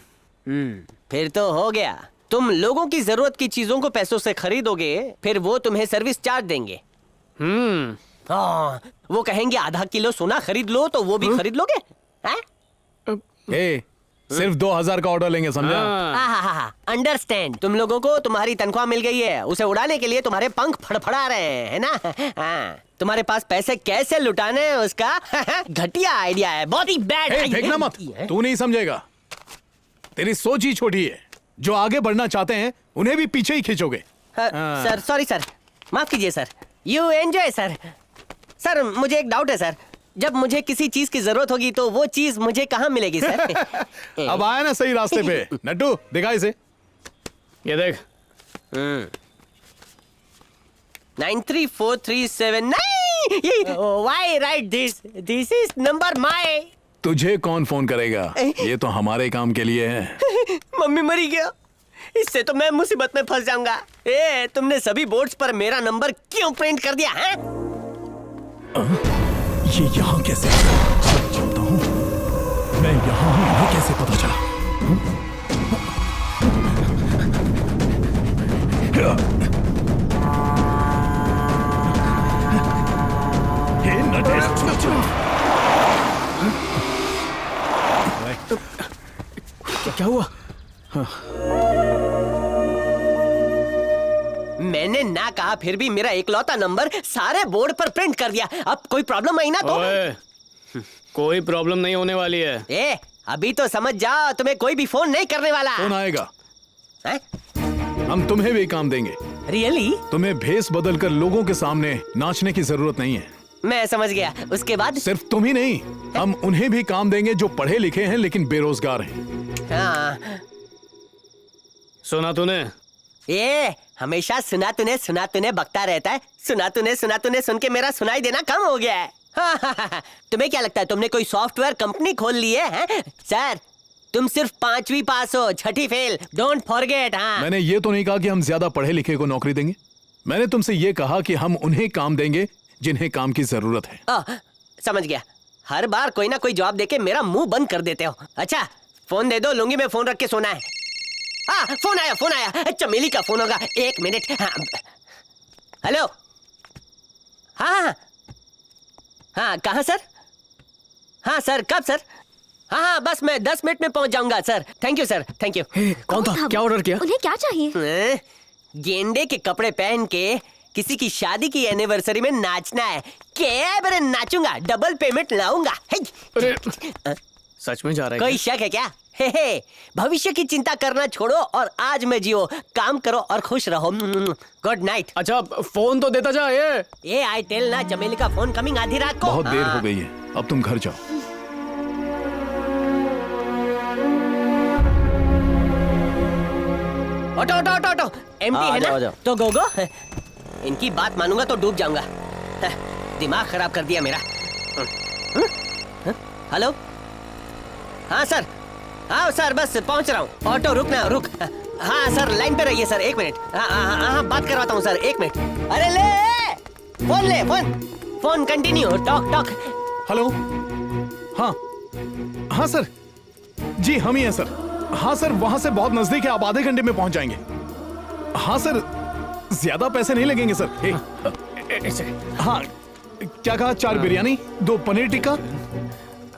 फिर तो हो गया। तुम लोगों की जरूरत की चीजों को पैसों से खरीदोगे, फिर वो तुम्हें सर्विस चार्ज देंगे। वो कहेंगे आधा किलो सोना खरीद लो, तो वो भी खरीद लोगे। सिर्फ 2000 का ऑर्डर लेंगे, समझा? अंडरस्टैंड। तुम लोगों को तुम्हारी तनख्वाह मिल गई है, उसे उड़ाने के लिए तुम्हारे पंख फड़फड़ा रहे हैं, है ना? तुम्हारे पास पैसे कैसे लुटाने हैं उसका घटिया आइडिया है, बहुत ही बैड। फेंकना मत, तू नहीं समझेगा। तेरी सोच ही छोटी है। जो आगे बढ़ना चाहते हैं उन्हें भी पीछे ही खींचोगे। सर सॉरी सर, माफ कीजिए sir. You enjoy sir. Sir मुझे एक डाउट है सर, जब मुझे किसी चीज की जरूरत होगी तो वो चीज मुझे कहाँ मिलेगी सर? अब आया ना सही रास्ते पे। नड्डू, दिखा इसे। ये देख। 934379। Why write this? This is number my। तुझे कौन फोन करेगा? ये तो हमारे काम के लिए है। मम्मी मरी गया, इससे तो मैं मुसीबत में फंस जाऊंगा। तुमने सभी बोर्ड्स पर मेरा नंबर क्यों प्रिंट कर दिया है? ये यहाँ कैसे? चलता हूँ मैं, यहाँ हूँ, इन्हें कैसे पता चला? हे नटेश, क्या हुआ? मैंने ना कहा फिर भी मेरा इकलौता नंबर सारे बोर्ड पर प्रिंट कर दिया। अब कोई प्रॉब्लम आई ना तो? कोई प्रॉब्लम नहीं होने वाली है। अभी तो समझ जाओ, तुम्हें कोई भी फोन नहीं करने वाला। फोन आएगा। हम तुम्हें भी काम देंगे। रियली? तुम्हें भेस बदल कर लोगों के सामने नाचने की जरूरत नहीं है। मैं समझ गया। उसके बाद? सिर्फ तुम ही नहीं, हम उन्हें भी काम देंगे जो पढ़े लिखे हैं लेकिन बेरोजगार हैं। हाँ। सुना तूने? ये हमेशा सुना तूने बकता रहता है। सुना तूने सुन के मेरा सुनाई देना कम हो गया है। हाँ। तुम्हें क्या लगता है तुमने कोई सॉफ्टवेयर कंपनी खोल ली है? सर तुम सिर्फ 5वीं पास हो, 6ठी फेल। Don't forget. हाँ। मैंने ये तो नहीं कहा कि हम ज्यादा पढ़े लिखे को नौकरी देंगे। मैंने तुमसे ये कहा कि हम उन्हें काम देंगे जिन्हें काम की जरूरत है। समझ गया। हर बार कोई ना कोई जवाब देके मेरा मुंह बंद कर देते हो। अच्छा फोन दे दो, लूंगी मैं, फोन रख के सोना है। हाँ फोन आया। चमेली का फोन होगा, 1 मिनट। हाँ हेलो। हाँ कहाँ सर? हाँ सर, कब सर? हाँ बस मैं 10 मिनट में पहुंच जाऊंगा sir. Thank you sir, thank you. कौन था? क्या ऑर्डर किया? उन्हें क्या चाहिए? गेंडे के कपड़े पहन के किसी की शादी की एनिवर्सरी में नाचना है। क्या बरे नाचूंगा, डबल पेमेंट लाऊंगा। सच में जा रहा है? कोई शक है क्या? हे भविष्य की चिंता करना छोड़ो और आज में जियो, काम करो और खुश रहो। Good night. अच्छा फोन तो देता जा। ये आई टेल ना, चमेली का फोन कमिंग आधी रात को। बहुत देर हो गई है, अब तुम घर जाओ। ऑटो एम्प्टी है ना? तो गो। इनकी बात मानूंगा तो डूब जाऊंगा। दिमाग खराब कर दिया मेरा। हेलो। हाँ सर, हाँ सर बस पहुंच रहा हूँ। ऑटो रुक। हाँ सर लाइन पे रहिए सर, 1 मिनट। हाँ बात करवाता हूँ सर, 1 मिनट। अरे ले फोन कंटिन्यू, टॉक। हेलो। हाँ सर जी, हम ही हैं सर। हाँ सर, वहां से बहुत नजदीक है, आप आधे घंटे में पहुंच जाएंगे। हाँ सर, ज्यादा पैसे नहीं लगेंगे सर। हाँ क्या कहा? 4 बिरयानी, 2 पनीर टिक्का।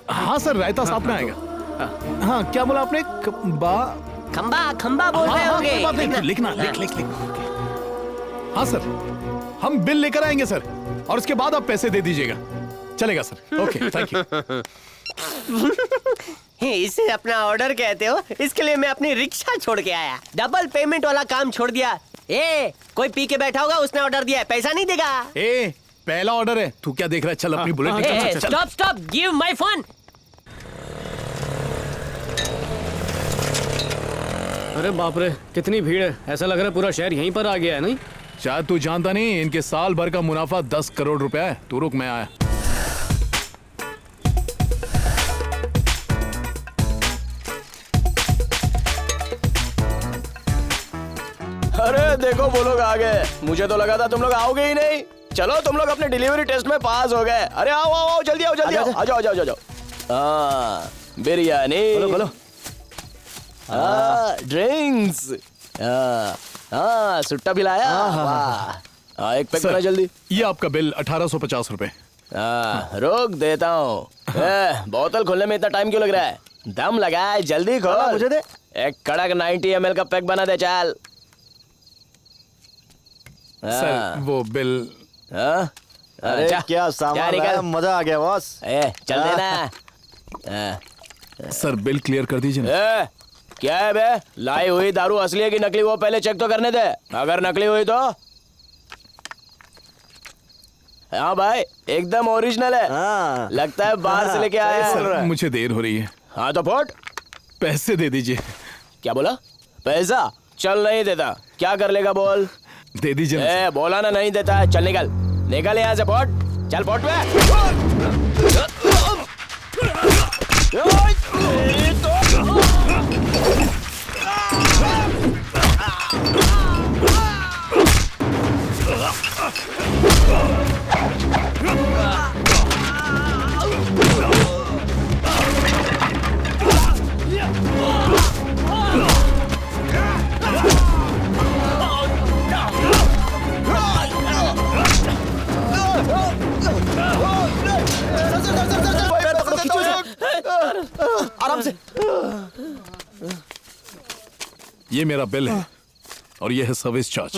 हाँ सर, रायता साथ में आएगा। हाँ क्या बोला आपने? खंबा बोल रहे होंगे। लिखना, लिख। हाँ सर, हम बिल लेकर आएंगे सर, और उसके बाद आप पैसे दे दीजिएगा। चलेगा सर। Okay thank you. इसे अपना ऑर्डर कहते हो? इसके लिए मैं अपनी रिक्शा छोड़ के आया, डबल पेमेंट वाला काम छोड़ दिया। कोई पी के बैठा होगा, उसने ऑर्डर दिया है, पैसा नहीं देगा। पहला ऑर्डर है, तू क्या देख रहा है? चल अपनी bullet. Stop, give my phone. अरे बाप रे, कितनी भीड़ है। ऐसा लग रहा है पूरा शहर यहीं पर आ गया है। नहीं शायद तू जानता नहीं, इनके साल भर का मुनाफा 10 करोड़ रुपया है। तू रुक, मैं आया। अरे देखो वो लोग आ गए। मुझे तो लगा था तुम लोग आओगे ही नहीं। चलो तुम लोग अपने डिलीवरी टेस्ट में पास हो गए। अरे आओ जल्दी आओ। आ जाओ। बिरयानी, बोलो। ड्रिंक्स, सुट्टा भी लाया। वाह, एक पैक करना जल्दी। ये आपका बिल 1850 रुपए। रोक देता हूँ। बोतल खोलने में इतना टाइम क्यों लग रहा है? दम लगा है, जल्दी खोल। मुझे दे। एक कड़क 90 ml का पैक बना दे, चल। सर वो बिल। अरे क्या सामान है, मजा आ गया बॉस। चल देना। सर बिल क्लियर कर दीजिए ना। क्या है बे? लाई हुई दारू असली है कि नकली, वो पहले चेक तो करने दे। अगर नकली हुई तो? हाँ भाई, एकदम ओरिजिनल है। लगता है बाहर से लेके आए। सर मुझे देर हो रही है। हाँ तो फोट, पैसे दे दीजिए। क्या बोला? पैसा? चल नहीं देता। क्या कर लेगा बोल? दे दीजिए। बोला ना नहीं देता। चल निकल यहाँ से। फोट, चल फोट पे। आराम से। ये मेरा बिल है और ये है सर्विस चार्ज।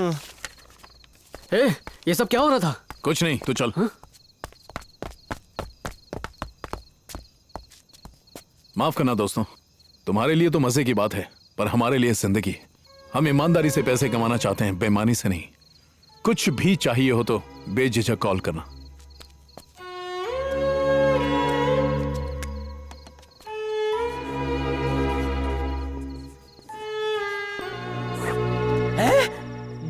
ये सब क्या हो रहा था? कुछ नहीं, तू चल। माफ करना दोस्तों, तुम्हारे लिए तो मजे की बात है, पर हमारे लिए जिंदगी। हम ईमानदारी से पैसे कमाना चाहते हैं, बेईमानी से नहीं। कुछ भी चाहिए हो तो बेझिझक कॉल करना।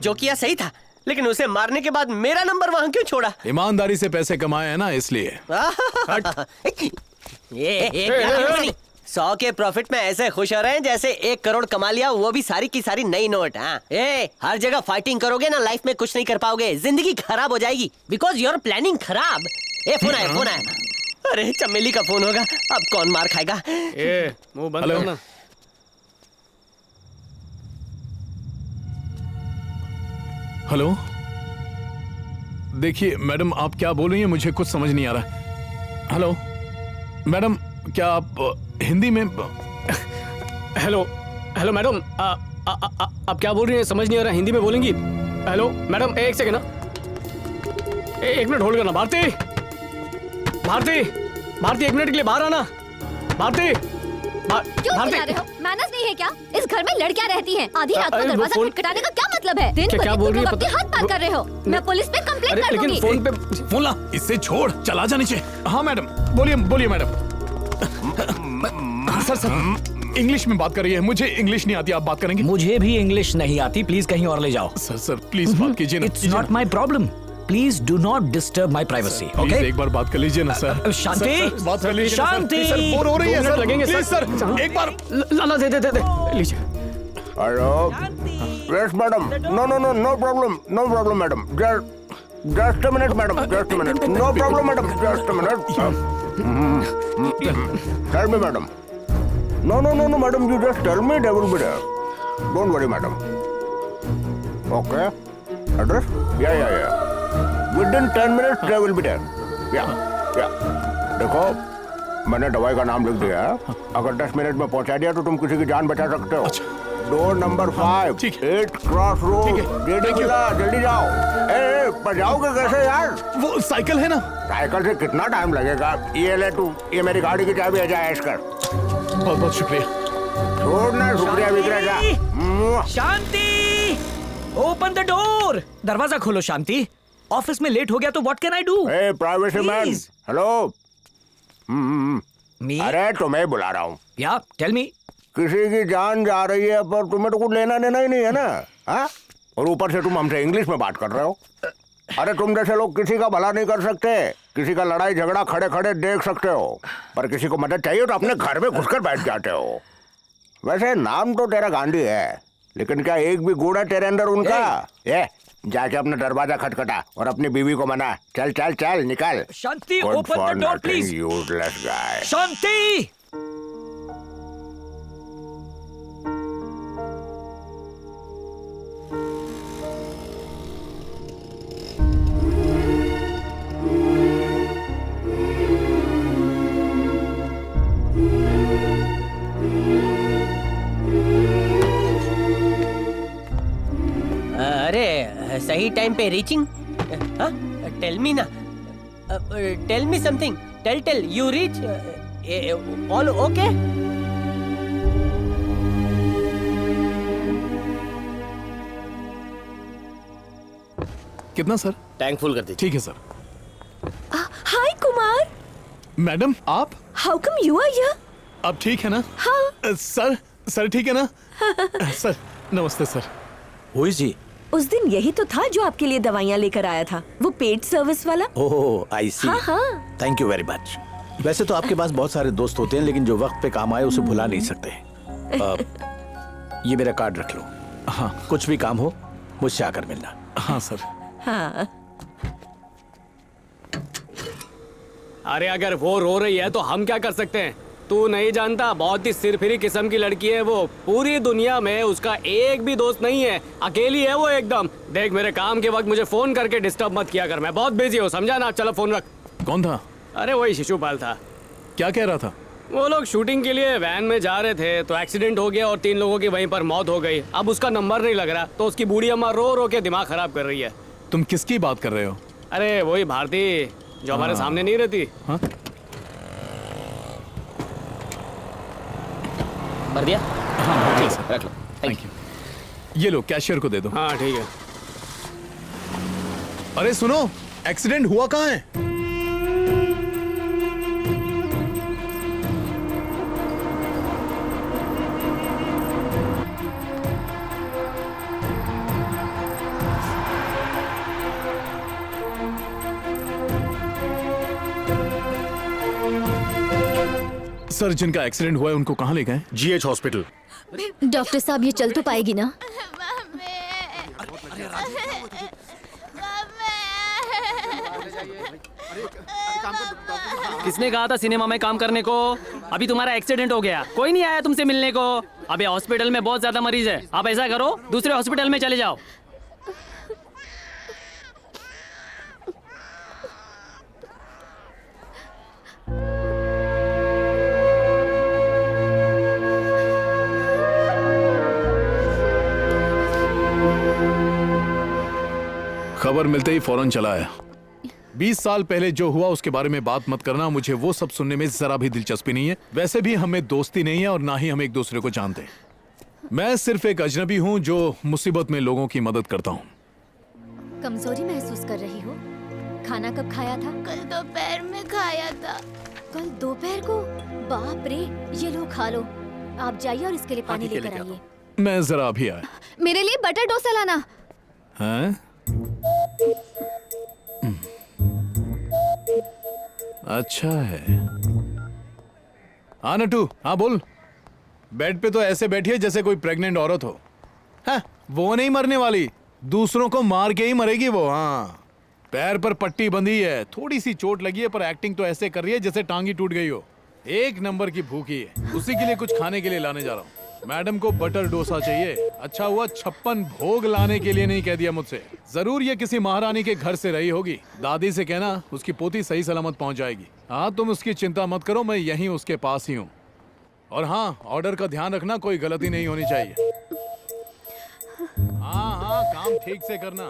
जो किया सही था, लेकिन उसे मारने के बाद मेरा नंबर वहां क्यों छोड़ा? ईमानदारी से पैसे कमाए हैं ना, इसलिए। ये 100 के प्रॉफिट में ऐसे खुश हो रहे हैं जैसे 1 करोड़ कमा लिया, वो भी सारी की सारी नई नोट। हाँ, हर जगह फाइटिंग करोगे ना, लाइफ में कुछ नहीं कर पाओगे, जिंदगी खराब हो जाएगी, बिकॉज योर प्लानिंग खराब। फोन आया, फोन आया। अरे चमेली का फोन होगा, अब कौन मार खाएगा? मुंह बंद करो ना। हेलो, देखिए मैडम, आप क्या बोल रही हैं, मुझे कुछ समझ नहीं आ रहा। हेलो मैडम, क्या आप हिंदी में? हेलो हेलो मैडम, आप क्या बोल रही हैं, समझ नहीं आ रहा, हिंदी में बोलेंगी? हेलो मैडम, एक सेकंड ना, 1 मिनट होल्ड करना। भारती, भारती, भारती, 1 मिनट के लिए बाहर आना। भारती, क्यों चिल्ला रहे हो? मैनर्स नहीं है क्या? इस घर में लड़कियां रहती हैं। आधी रात को दरवाजा खटखटाने का क्या मतलब है? दिन क्या बोल रही है? अपने हाथ पार कर रहे हो। मैं पुलिस पे कंप्लेंट कर दूंगी। फोन पे फोन ला, इसे छोड़, चला जा नीचे। हाँ मैडम, बोलिए बोलिए मैडम। सर सर, इंग्लिश में बात कर रही है, मुझे इंग्लिश नहीं आती, आप बात करेंगे? मुझे भी इंग्लिश नहीं आती, प्लीज कहीं और ले जाओ। सर सर प्लीज बात कीजिए ना। It's not my problem, please do not disturb my privacy. Okay, एक बार बात कर लीजिए ना सर। शांति, बात कर लीजिए। शांति, सर बोर हो रही है सर, लगेंगे प्लीज सर, एक बार लाला दे दे दे दे लीजिए। Hello, yes madam, no no no, no problem, no problem madam, just a minute madam, just a minute, no problem madam, just a minute. Tell me madam. No no no no madam, you just tell me, they will be there, don't worry madam. Okay, address? Yeah within 10 minutes they will be there. या देखो, मैंने दवाई का नाम लिख दिया है, अगर 10 मिनट में पहुंचा दिया तो तुम किसी की जान बचा सकते हो। डोर नंबर 5, 8 क्रॉस रोड, जल्दी जाओ। पर जाओगे कैसे यार? वो साइकिल है ना। साइकिल से कितना टाइम लगेगा? ये ले तू, ये मेरी गाड़ी की चाबी है, जा ऐश कर। बहुत बहुत शुक्रिया। छोड़ना, शुक्रिया विक्रय जा। शांति, ओपन द डोर, दरवाजा खोलो। शांति, ऑफिस में लेट हो गया तो what can I do? Privacy man, hello. अरे तुम्हें बुला रहा हूँ। या टेल मी। किसी की जान जा रही है, पर तुम्हें तो कुछ लेना देना ही नहीं है ना, हाँ? और ऊपर से तुम हमसे इंग्लिश में बात कर रहे हो। अरे तुम जैसे लोग किसी का भला नहीं कर सकते, किसी का लड़ाई झगड़ा खड़े खड़े देख सकते हो, पर किसी को मदद चाहिए तो अपने घर में घुसकर बैठ जाते हो। वैसे नाम तो तेरा गांधी है, लेकिन क्या एक भी गुण है तेरे अंदर उनका? ये जाके अपना दरवाजा खटखटा और अपनी बीवी को मना। चल चल चल, निकल। Shanti, open the door please. Useless guy. Shanti, अरे सही टाइम पे रीचिंग। टेल मी ना, tell me something, tell you reach all okay? कितना सर? टैंक फुल कर दीजिए। ठीक है सर। हाय कुमार। मैडम आप? How come you are here? अब ठीक है ना? हाँ। सर ठीक है ना? सर नमस्ते सर। Who is he? उस दिन यही तो था जो आपके लिए दवाइयाँ लेकर आया था, वो पेड सर्विस वाला। ओह आई सी। हाँ। Thank you very much. वैसे तो आपके पास बहुत सारे दोस्त होते हैं, लेकिन जो वक्त पे काम आए उसे भुला नहीं सकते। ये मेरा कार्ड रख लो। हाँ, कुछ भी काम हो मुझसे आकर मिलना। हाँ सर। हाँ। अरे अगर वो रो रही है तो हम क्या कर सकते हैं? तू नहीं जानता, बहुत ही सिरफिरी किस्म की लड़की है वो। पूरी दुनिया में उसका एक भी दोस्त नहीं है, अकेली है वो एकदम। देख, मेरे काम के वक्त मुझे फोन करके डिस्टर्ब मत किया कर, मैं बहुत बिजी हूँ, समझा ना? चलो फोन रख। कौन था? अरे वही शिशुपाल था। क्या कह रहा था? वो लोग शूटिंग के लिए वैन में जा रहे थे तो एक्सीडेंट हो गया और 3 लोगों की वहीं पर मौत हो गई। अब उसका नंबर नहीं लग रहा तो उसकी बूढ़ी अम्मा रो रो के दिमाग खराब कर रही है। तुम किसकी बात कर रहे हो? अरे वही भारती जो हमारे सामने नहीं रहती। हाँ? भर दिया? हाँ ठीक है, रख लो। Thank you. ये लो, कैशियर को दे दो। हाँ ठीक है। अरे सुनो, एक्सीडेंट हुआ कहाँ है? सर, जिनका एक्सीडेंट हुआ है उनको कहाँ ले गए? GH hospital. डॉक्टर साहब ये चल तो पाएगी ना? किसने कहा था सिनेमा में काम करने को? अभी तुम्हारा एक्सीडेंट हो गया, कोई नहीं आया तुमसे मिलने को। अभी हॉस्पिटल में बहुत ज्यादा मरीज है, आप ऐसा करो दूसरे हॉस्पिटल में चले जाओ। खबर मिलते ही फौरन चला आया। 20 साल पहले जो हुआ उसके बारे में बात मत करना, मुझे वो सब सुनने में जरा भी दिलचस्पी नहीं है। वैसे भी हमें दोस्ती नहीं है और ना ही हम एक दूसरे को जानते। मैं सिर्फ एक अजनबी हूँ जो मुसीबत में लोगों की मदद करता हूँ। कमजोरी महसूस कर रही हो? खाना कब खाया था? कल दोपहर में खाया था। कल दोपहर को? बाप रे, ये लो खा लो। आप जाइए और इसके लिए पानी लेकर आइए। मैं जरा अभी आया। मेरे लिए बटर डोसा लाना। हैं? अच्छा है। हाँ नटू, हाँ बोल। बेड पे तो ऐसे बैठी है जैसे कोई प्रेग्नेंट औरत हो। हाँ, वो नहीं मरने वाली, दूसरों को मार के ही मरेगी वो। हाँ, पैर पर पट्टी बंधी है, थोड़ी सी चोट लगी है, पर एक्टिंग तो ऐसे कर रही है जैसे टांगी टूट गई हो। एक नंबर की भूखी है, उसी के लिए कुछ खाने के लिए लाने जा रहा हूँ। मैडम को बटर डोसा चाहिए। अच्छा हुआ 56 भोग लाने के लिए नहीं कह दिया मुझसे। जरूर ये किसी महारानी के घर से रही होगी। दादी से कहना उसकी पोती सही सलामत पहुंच जाएगी। हाँ, तुम उसकी चिंता मत करो, मैं यहीं उसके पास ही हूँ। और हाँ, ऑर्डर का ध्यान रखना, कोई गलती नहीं होनी चाहिए। हाँ हाँ, काम ठीक से करना।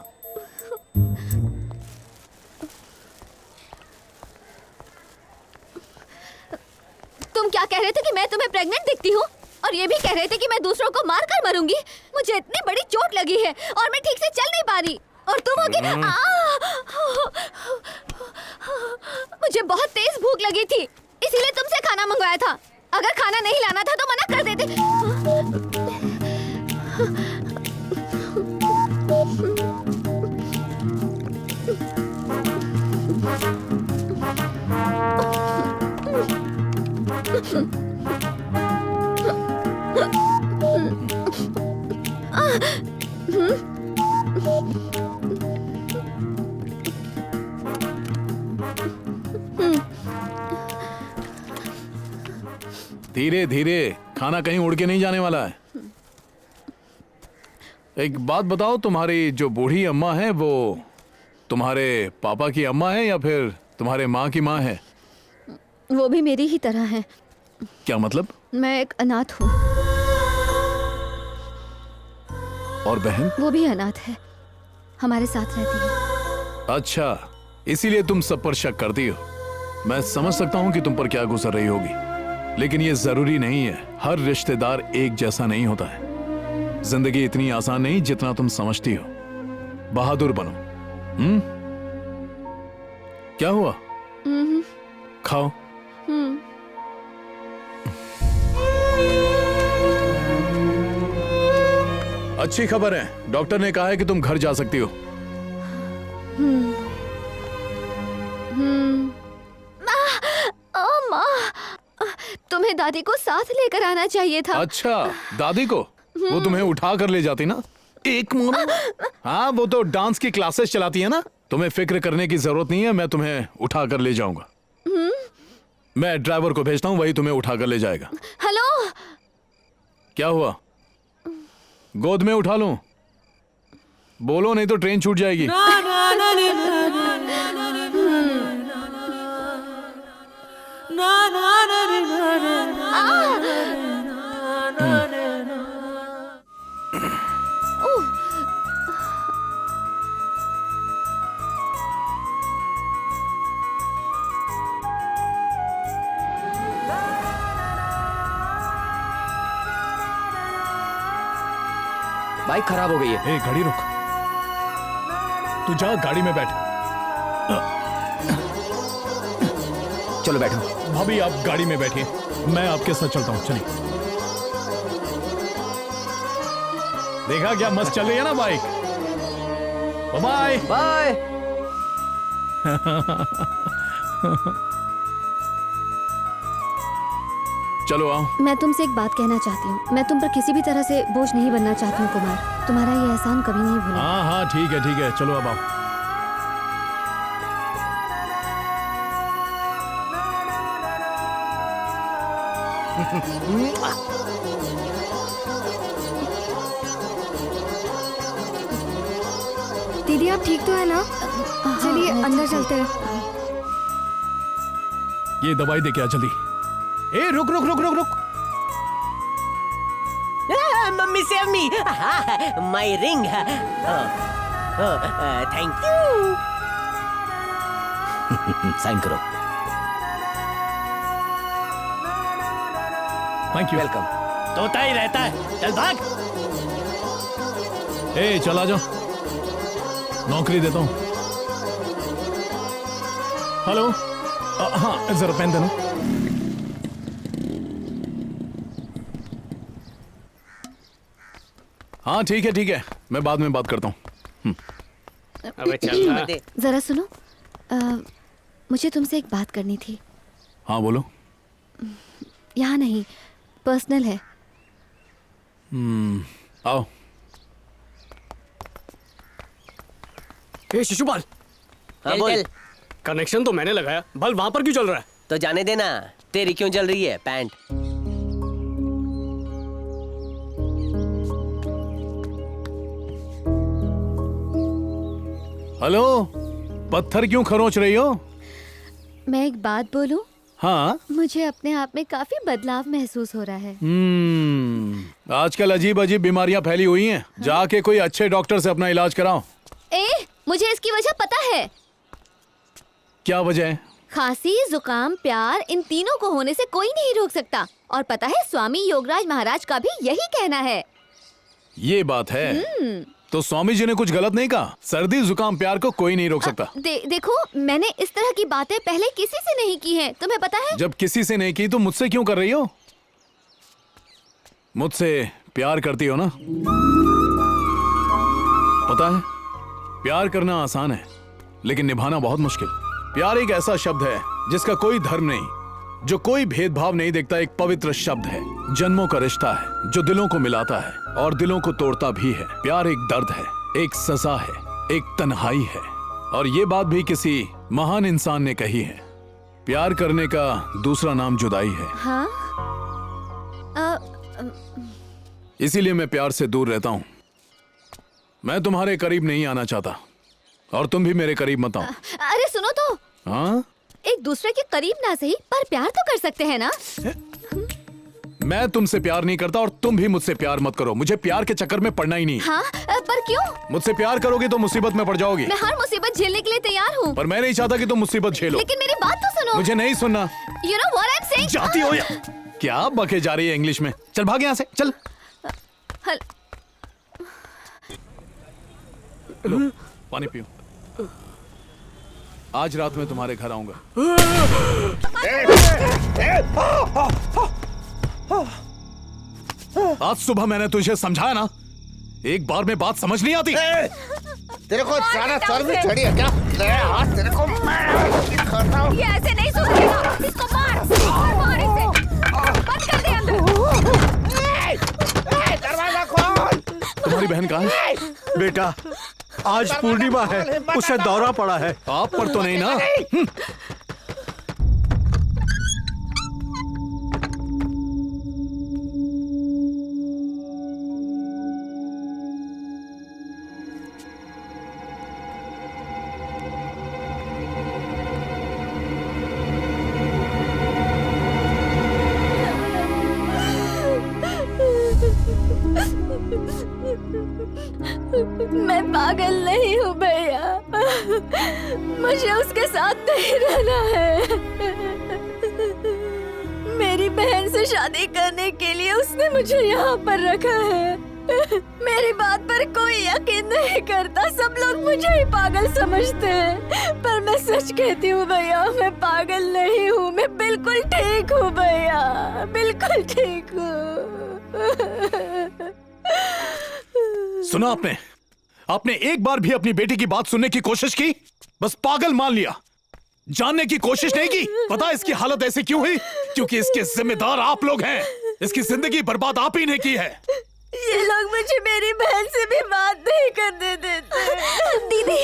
तुम क्या कह रहे थे कि मैं तुम्हें प्रेग्नेंट दिखती हूँ? और ये भी कह रहे थे कि मैं दूसरों को मार कर मरूंगी? मुझे इतनी बड़ी चोट लगी है और मैं ठीक से चल नहीं पा रही। और तुम होगे। मुझे बहुत तेज भूख लगी थी, इसीलिए तुमसे खाना मंगवाया था। अगर खाना नहीं लाना था तो मना कर देते। धीरे धीरे, खाना कहीं उड़ के नहीं जाने वाला है। एक बात बताओ, तुम्हारी जो बूढ़ी अम्मा है वो तुम्हारे पापा की अम्मा है या फिर तुम्हारे माँ की माँ है? वो भी मेरी ही तरह है। क्या मतलब? मैं एक अनाथ हूँ। और बहन? वो भी अनाथ है, हमारे साथ रहती है। अच्छा, इसीलिए तुम सब पर शक करती हो। मैं समझ सकता हूँ कि तुम पर क्या गुजर रही होगी, लेकिन ये जरूरी नहीं है। हर रिश्तेदार एक जैसा नहीं होता है। जिंदगी इतनी आसान नहीं जितना तुम समझती हो। बहादुर बनो। क्या हुआ? खाओ। अच्छी खबर है, डॉक्टर ने कहा है कि तुम घर जा सकती हो। माँ, तुम्हें दादी को साथ लेकर आना चाहिए था। अच्छा, दादी को? वो तुम्हें उठा कर ले जाती ना। एक मोनो। हाँ, वो तो डांस की क्लासेस चलाती है ना। तुम्हें फिक्र करने की जरूरत नहीं है, मैं तुम्हें उठा कर ले जाऊंगा। मैं ड्राइवर को भेजता हूँ, वही तुम्हें उठा कर ले जाएगा। हेलो। क्या हुआ? गोद में उठा लूं? बोलो, नहीं तो ट्रेन छूट जाएगी। बाइक खराब हो गई है। ए, गाड़ी रुक। तू जा, गाड़ी में बैठ। चलो बैठो। भाभी, आप गाड़ी में बैठिए, मैं आपके साथ चलता हूँ। चलिए। देखा क्या मस्त चल रही है ना बाइक? Bye bye. चलो आओ। मैं तुमसे एक बात कहना चाहती हूँ। मैं तुम पर किसी भी तरह से बोझ नहीं बनना चाहती हूँ कुमार। तुम्हारा ये एहसान कभी नहीं भूला। हाँ हाँ ठीक है, चलो अब आओ। दीदी आप ठीक तो है ना? चलिए अंदर चलते हैं। ये दवाई दे क्या जल्दी। ए रुक रुक रुक रुक रुक। Mummy save me, my ring. Thank you. Sign करो। Thank you. वेलकम। तोता ही रहता है, चल भाग। ए चला जाओ, नौकरी देता हूँ। हेलो, हाँ जरा पेन देना। हाँ ठीक है, मैं बाद में बात करता हूँ। अबे चल। जरा सुनो, मुझे तुमसे एक बात करनी थी। हाँ बोलो। यहाँ नहीं, पर्सनल है। आओ। ए शिशुपाल। हाँ बोल। कनेक्शन तो मैंने लगाया, बल्ब वहां पर क्यों चल रहा है? तो जाने देना, तेरी क्यों जल रही है पैंट? हेलो, पत्थर क्यों खरोच रही हो? मैं एक बात बोलूं? हाँ। मुझे अपने आप में काफी बदलाव महसूस हो रहा है। आजकल अजीब अजीब बीमारियां फैली हुई हैं। जाके कोई अच्छे डॉक्टर से अपना इलाज कराओ। मुझे इसकी वजह पता है। क्या वजह है? खांसी, जुकाम, प्यार, इन तीनों को होने से कोई नहीं रोक सकता। और पता है, स्वामी योगराज महाराज का भी यही कहना है। ये बात है। तो स्वामी जी ने कुछ गलत नहीं कहा? सर्दी जुकाम प्यार को कोई नहीं रोक सकता। देखो, मैंने इस तरह की बातें पहले किसी से नहीं की हैं, तुम्हें पता है? जब किसी से नहीं की तो मुझसे क्यों कर रही हो? मुझसे प्यार करती हो ना? पता है, प्यार करना आसान है लेकिन निभाना बहुत मुश्किल। प्यार एक ऐसा शब्द है जिसका कोई धर्म नहीं, जो कोई भेदभाव नहीं देखता। एक पवित्र शब्द है, जन्मों का रिश्ता है जो दिलों को मिलाता है और दिलों को तोड़ता भी है। प्यार एक दर्द है, एक सजा है, एक तन्हाई है। और ये बात भी किसी महान इंसान ने कही है। प्यार करने का दूसरा नाम जुदाई है। हाँ? इसीलिए मैं प्यार से दूर रहता हूँ। मैं तुम्हारे करीब नहीं आना चाहता और तुम भी मेरे करीब मत आओ। अरे सुनो तो। हाँ? एक दूसरे के करीब ना सही, पर प्यार तो कर सकते हैं ना? मैं तुमसे प्यार नहीं करता और तुम भी मुझसे प्यार मत करो। मुझे प्यार के चक्कर में पड़ना ही नहीं। हाँ? पर क्यों? मुझसे प्यार करोगे तो मुसीबत में पड़ जाओगी। मैं हर मुसीबत झेलने के लिए तैयार हूँ। पर मैं नहीं चाहता कि तुम मुसीबत झेलो। लेकिन मेरी बात तो सुनो। मुझे नहीं सुनना। You know what I'm saying? जाती हो या क्या बके जा रही है इंग्लिश में? चल भाग यहाँ से, चल। लो, पानी पियो। आज रात में तुम्हारे घर आऊंगा। आज सुबह मैंने तुझे समझाया ना, एक बार में बात समझ नहीं आती। तेरे को ज्यादा चर्बी भी चढ़ी है क्या? ले हाथ, तेरे को मैं ये ऐसे नहीं सुधरेगा। इसको मार इसे। बंद कर दे अंदर। दरवाजा खोल। तुम्हारी बहन कहाँ है? बेटा, आज पूर्णिमा है, उसे दौरा पड़ा है। आप पर तो नहीं ना? मैं पागल नहीं हूँ भैया, मुझे उसके साथ नहीं रहना है। मेरी बहन से शादी करने के लिए उसने मुझे यहाँ पर रखा है। मेरी बात पर कोई यकीन नहीं करता, सब लोग मुझे ही पागल समझते हैं। पर मैं सच कहती हूँ भैया, मैं पागल नहीं हूँ, मैं बिल्कुल ठीक हूँ भैया, बिल्कुल ठीक हूँ। सुना आपने? आपने एक बार भी अपनी बेटी की बात सुनने की कोशिश की? बस पागल मान लिया। जानने की कोशिश नहीं की? पता है इसकी हालत ऐसी क्यों हुई? क्योंकि इसके जिम्मेदार आप लोग हैं। इसकी जिंदगी बर्बाद आप ही ने की है। ये लोग मुझे मेरी बहन से भी बात नहीं करने देते। दीदी,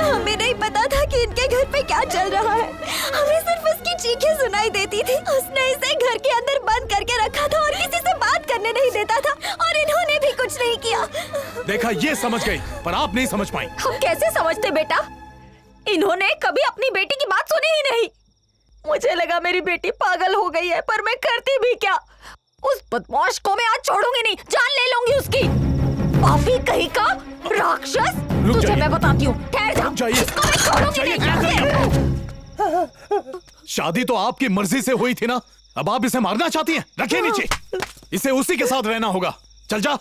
हमें नहीं पता था कि इनके घर पे क्या चल रहा है। हमें सिर्फ उसकी चीखें सुनाई देती थी। उसने इसे घर के अंदर बंद करके रखा था और किसी से बात करने नहीं देता था, और इन्होंने भी कुछ नहीं किया। देखा, ये समझ गई, पर आप नहीं समझ पाई। हम कैसे समझते बेटा? इन्होंने कभी अपनी बेटी की बात सुनी ही नहीं। मुझे लगा मेरी बेटी पागल हो गई है, पर मैं करती भी क्या? उस बदमाश को मैं आज छोड़ूंगी नहीं, जान ले लूंगी उसकी। पापी कहीं का राक्षस। तुझे मैं बताती हूँ, ठहर जा। इसको मैं छोड़ूंगी नहीं। शादी तो आपकी मर्जी से हुई थी ना, अब आप इसे मारना चाहती हैं? रखिए नीचे, इसे उसी के साथ रहना होगा। चल जा।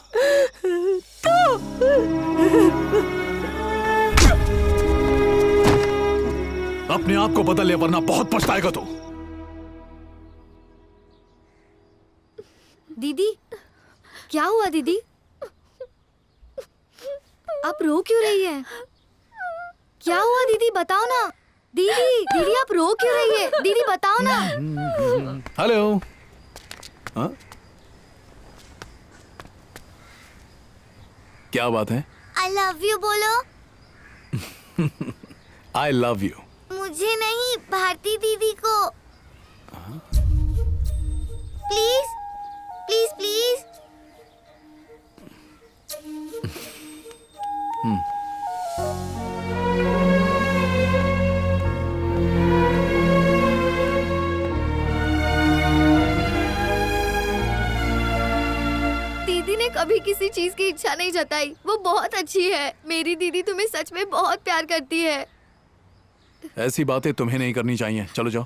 अपने आप को बदल ले, वरना बहुत पछताएगा तू। दीदी, क्या हुआ दीदी? आप रो क्यों रही है? क्या हुआ दीदी, बताओ ना। दीदी, दीदी आप रो क्यों रही है? दीदी बताओ ना। हेलो। हाँ? क्या बात है? I love you बोलो। I love you। मुझे नहीं, भारती दीदी को। Please please please. दीदी ने कभी किसी चीज की इच्छा नहीं जताई। वो बहुत अच्छी है। मेरी दीदी तुम्हें सच में बहुत प्यार करती है। ऐसी बातें तुम्हें नहीं करनी चाहिए। चलो जाओ।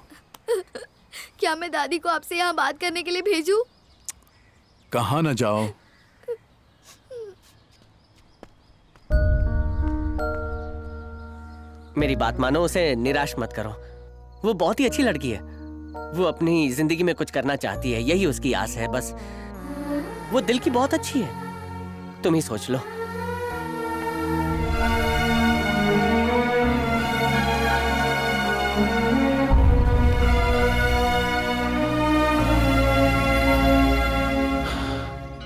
क्या मैं दादी को आपसे यहाँ बात करने के लिए भेजूं? कहाँ न जाओ। मेरी बात मानो, उसे निराश मत करो। वो बहुत ही अच्छी लड़की है। वो अपनी जिंदगी में कुछ करना चाहती है, यही उसकी आस है बस। वो दिल की बहुत अच्छी है, तुम ही सोच लो।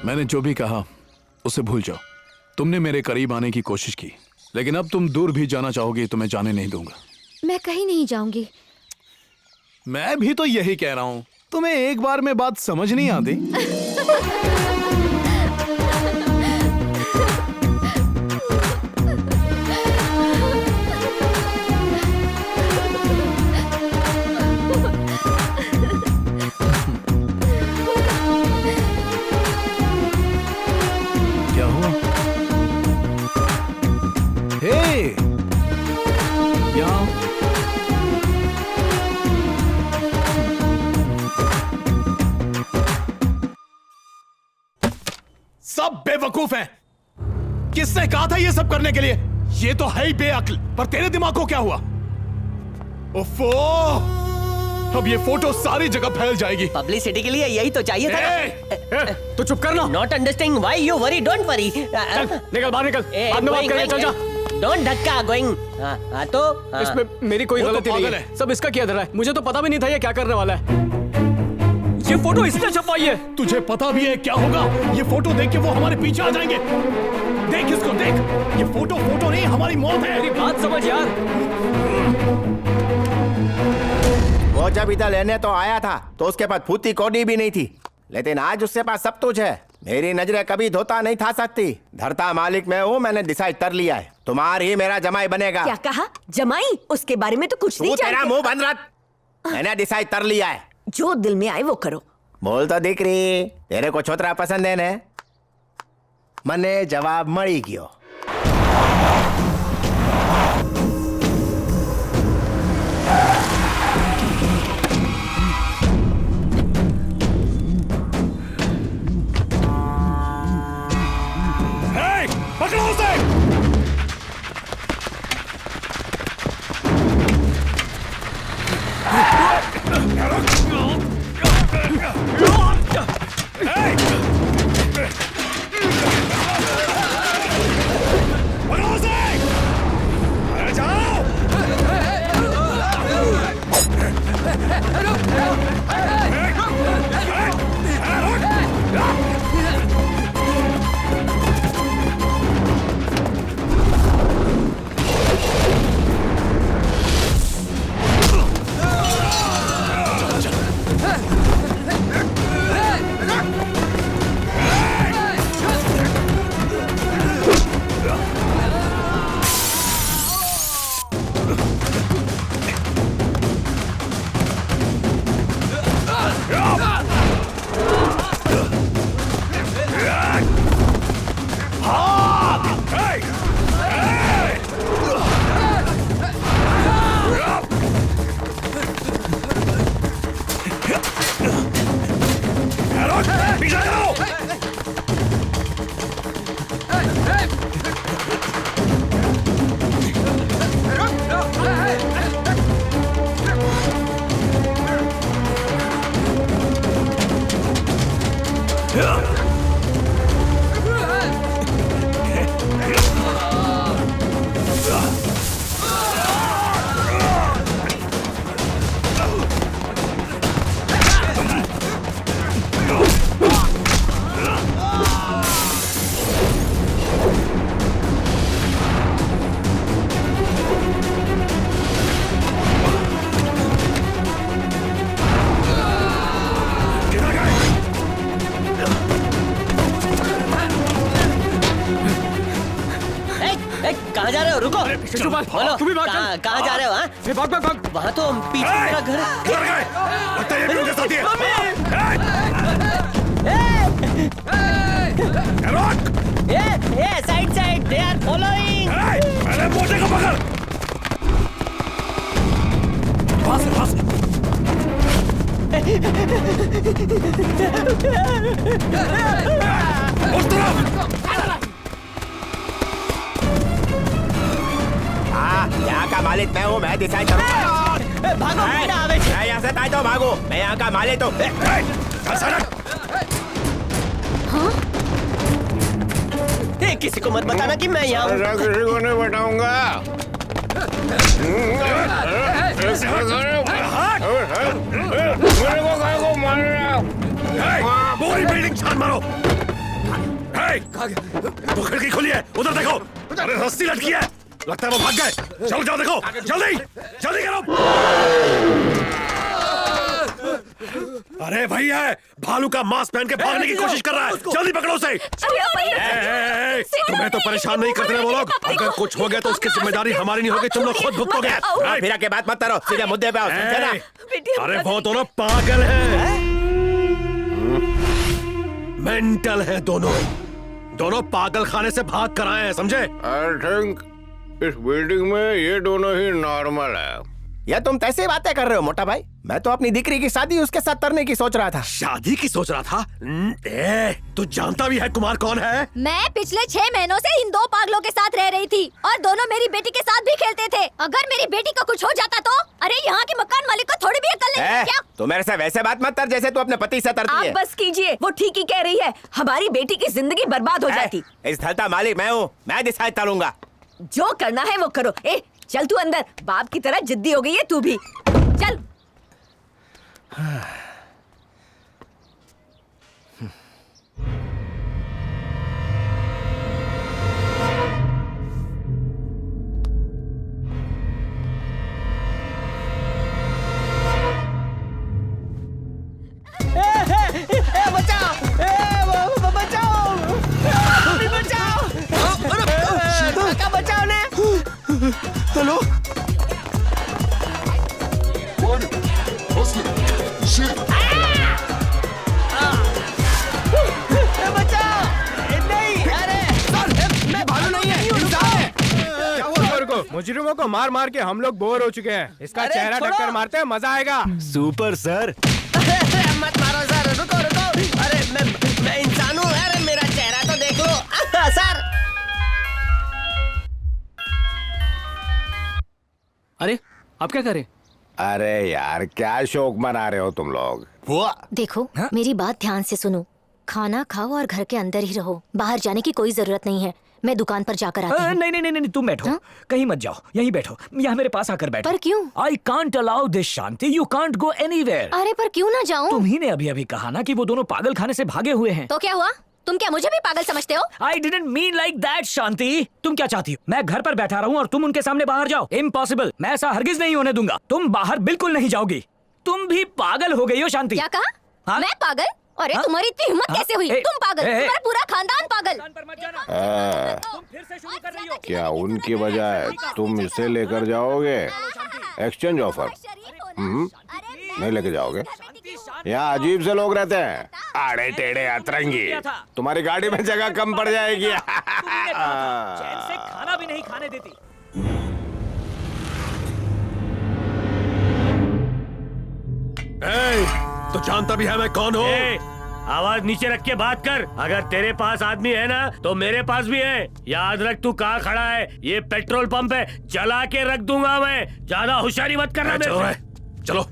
मैंने जो भी कहा उसे भूल जाओ। तुमने मेरे करीब आने की कोशिश की, लेकिन अब तुम दूर भी जाना चाहोगी तो मैं जाने नहीं दूंगा। मैं कहीं नहीं जाऊंगी। मैं भी तो यही कह रहा हूँ। तुम्हें एक बार में बात समझ नहीं आती? क्या हुआ? हे, यहाँ सब बेवकूफ हैं। किसने कहा था ये सब करने के लिए? ये तो है ही बेअक्ल। पर तेरे दिमाग को क्या हुआ? ओफो, अब ये फोटो सारी जगह फैल जाएगी। पब्लिसिटी के लिए यही तो चाहिए था। तो चुप करना। Not understanding why you worry, don't worry. निकल बाहर, निकल। बाद में बात करेंगे, चल जा। डोंट धक्का गोइंग। तो इसमें मेरी कोई गलती नहीं है। सब इसका किया धरा है। मुझे तो पता भी नहीं था ये क्या करने वाला है। ये फोटो इसने छपवाई है। तुझे पता भी है क्या होगा? ये फोटो देख के वो हमारे पीछे आ जाएंगे। देख इसको, देख। ये फोटो नहीं, हमारी मौत है। मेरी बात समझ यार। वो जब इधर लेने तो आया था तो उसके पास फूटी कौड़ी भी नहीं थी, लेकिन आज उसके पास सब कुछ है। मेरी नजरें कभी धोता नहीं था सकती। धरता मालिक मैं हूँ, मैंने डिसाइड कर लिया है। तुम्हारी मेरा जमाई बनेगा। क्या कहा? जमाई? उसके बारे में तो कुछ नहीं जानते। तेरा मुंह बंद रख। मैंने डिसाइड कर लिया है। जो दिल में आए वो करो। बोल तो दिख रही, तेरे को छोतरा पसंद है ने? मने जवाब मળી गयो। पकड़ो उसे। पीछे करो। कहाँ जा रहे हो? रुको। शिशुपाल, बोलो, तुम भी भाग चल। कहाँ जा रहे हो? हाँ? भाग भाग भाग। वहाँ तो पीछे मेरा घर है। किधर गए? लगता है ये भी उनके साथ ही है। Side side, they are following. पहले मोटे को पकड़। पास है, पास है। उस तरफ। यहाँ का मालिक मैं हूँ, मैं डिसाइड करूँगा। भागो, मैं यहाँ से ताई तो भागो, मैं यहाँ का मालिक हूँ। किसी को मत बताना कि मैं यहाँ हूँ। किसी को नहीं बताऊंगा। पूरी बिल्डिंग छान मारो। वो खिड़की खुली है, उधर देखो। अरे रस्सी लटकी है, लगता है वो भाग गए। चलो जाओ देखो, जल्दी जल्दी करो। अरे भैया, भालू का मास्क पहन के भागने की कोशिश कर रहा है, जल्दी पकड़ो उसे। तुम्हें तो परेशान नहीं करते वो लोग। अगर कुछ हो गया तो उसकी जिम्मेदारी हमारी नहीं होगी, तुम लोग खुद भुगतोगे। फिर के बात मत करो, सीधे मुद्दे पे आओ, समझे ना? अरे वो दोनों पागल हैं, मेंटल है दोनों। दोनों पागल खाने से भाग कर आए हैं, समझे? आई थिंक इस बिल्डिंग में ये दोनों ही नॉर्मल है। या तुम कैसे बातें कर रहे हो मोटा भाई? मैं तो अपनी दिकरी की शादी उसके साथ करने की सोच रहा था। शादी की सोच रहा था? तू जानता भी है कुमार कौन है? मैं पिछले 6 महीनों से इन 2 पागलों के साथ रह रही थी और दोनों मेरी बेटी के साथ भी खेलते थे। अगर मेरी बेटी को कुछ हो जाता तो? अरे यहाँ के मकान मालिक को थोड़ी भी अकल नहीं है क्या? तू मेरे से वैसे बात मत कर जैसे तू अपने पति से करती है। आप बस कीजिए, वो ठीक ही कह रही है। हमारी बेटी की जिंदगी बर्बाद हो जाती। इस घर का मालिक मैं हूँ, मैं डिसाइड करूंगा। जो करना है वो करो। ए, चल तू अंदर, बाप की तरह जिद्दी हो गई है तू भी। चल। बचाओ, बचाओ, बचाओ, बचाओ ने। हेलो, मुजरिमों को मार मार के हम लोग बोर हो चुके हैं। इसका चेहरा टक्कर मारते हैं, मजा आएगा। Super sir. मत मारो सर, रुको रुको। अरे मैं इंसान हूँ। अरे मेरा चेहरा तो देख लो सर। अरे आप क्या करें? अरे यार, क्या शौक मना रहे हो तुम लोग? देखो, मेरी बात ध्यान से सुनो। खाना खाओ और घर के अंदर ही रहो, बाहर जाने की कोई जरूरत नहीं है। मैं दुकान पर जाकर आती हूँ। नहीं नहीं नहीं, तुम बैठो। कहीं मत जाओ, यहीं बैठो, यहाँ मेरे पास आकर बैठो। पर क्यों? I can't allow this, Shanti. You can't go anywhere। अरे पर क्यों ना जाऊँ? तुम्ही ने अभी अभी कहा ना कि वो दोनों पागल खाने से भागे हुए हैं। तो क्या हुआ? तुम क्या मुझे भी पागल समझते हो? I didn't mean like that, शांति। तुम क्या चाहती हो? मैं घर पर बैठा रहूं और तुम उनके सामने बाहर जाओ? Impossible। मैं ऐसा हरगिज नहीं होने दूंगा। तुम बाहर बिल्कुल नहीं जाओगी। तुम भी पागल हो गई हो शांति। क्या कहा? मैं पागल? अरे तुम्हारी इतनी हिम्मत कैसे हुई? तुम पागल, तुम्हारा पूरा खानदान पागल। क्या उनकी बजाय तुम इसे लेकर जाओगे? Exchange offer? नहीं लेके जाओगे? यहाँ अजीब से लोग रहते हैं, आड़े टेढ़े अतरंगी। तुम्हारी गाड़ी में जगह कम पड़ जाएगी। चैन से खाना भी नहीं खाने देती। तो जानता भी है मैं कौन हूँ? आवाज नीचे रख के बात कर। अगर तेरे पास आदमी है ना तो मेरे पास भी है। याद रख तू कहाँ खड़ा है, ये पेट्रोल पंप है, जला के रख दूंगा मैं। ज्यादा होशियारी मत करना मेरे से। चलो।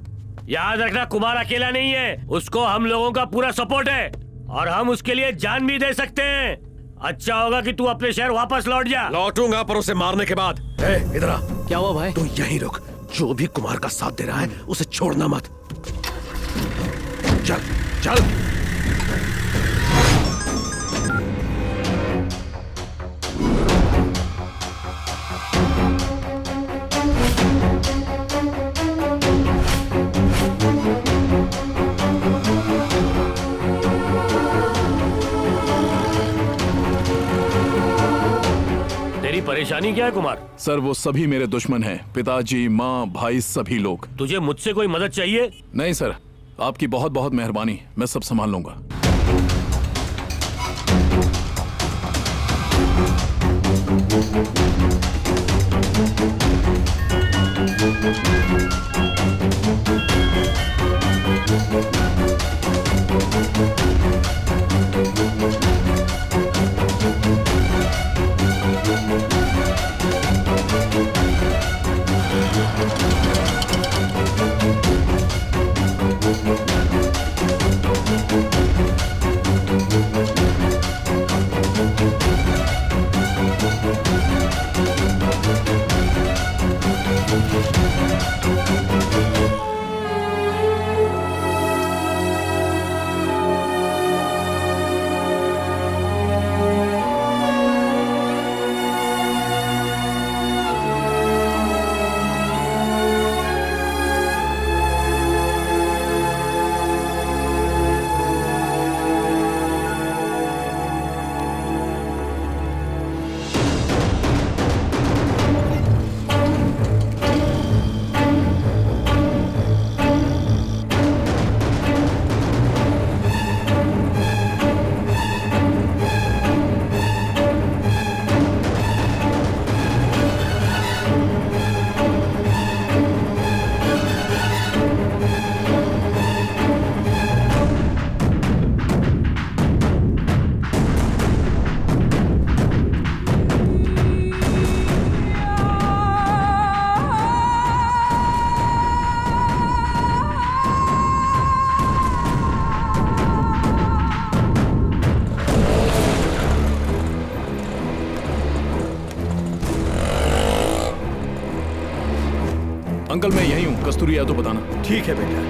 याद रखना कुमार अकेला नहीं है, उसको हम लोगों का पूरा सपोर्ट है और हम उसके लिए जान भी दे सकते हैं। अच्छा होगा कि तू अपने शहर वापस लौट जा। लौटूंगा पर उसे मारने के बाद। इधर आ। क्या हुआ भाई? तू यहीं रुक, जो भी कुमार का साथ दे रहा है उसे छोड़ना मत। चल चल। तेरी परेशानी क्या है कुमार? सर वो सभी मेरे दुश्मन हैं, पिताजी, माँ, भाई, सभी लोग। तुझे मुझसे कोई मदद चाहिए? नहीं सर, आपकी बहुत बहुत मेहरबानी, मैं सब संभाल लूंगा। अंकल मैं यही हूँ, कस्तूरी या तो बताना। ठीक है बेटा।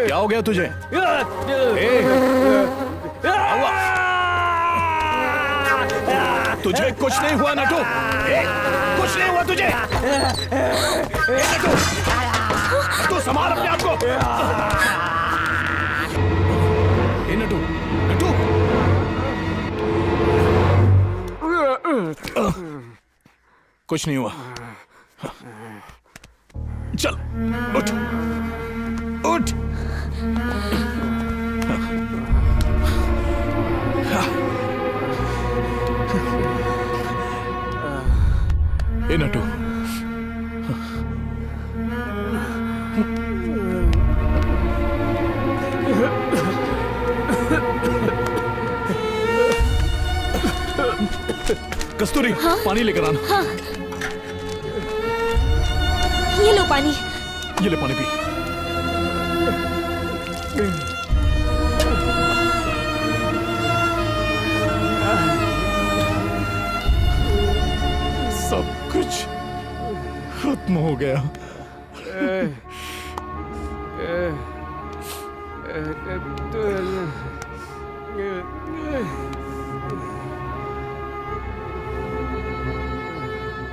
क्या हो गया तुझे? तुझे कुछ नहीं हुआ नटू? कुछ नहीं हुआ तुझे? नटू, नटू संभाल अपने आप को। नटू, नटू। कुछ नहीं हुआ। चल उठ उठ। ए नटू, कस्तूरी हाँ? पानी लेकर आना। हाँ। ये लो पानी। ये ले पानी पी। सब कुछ खत्म हो गया।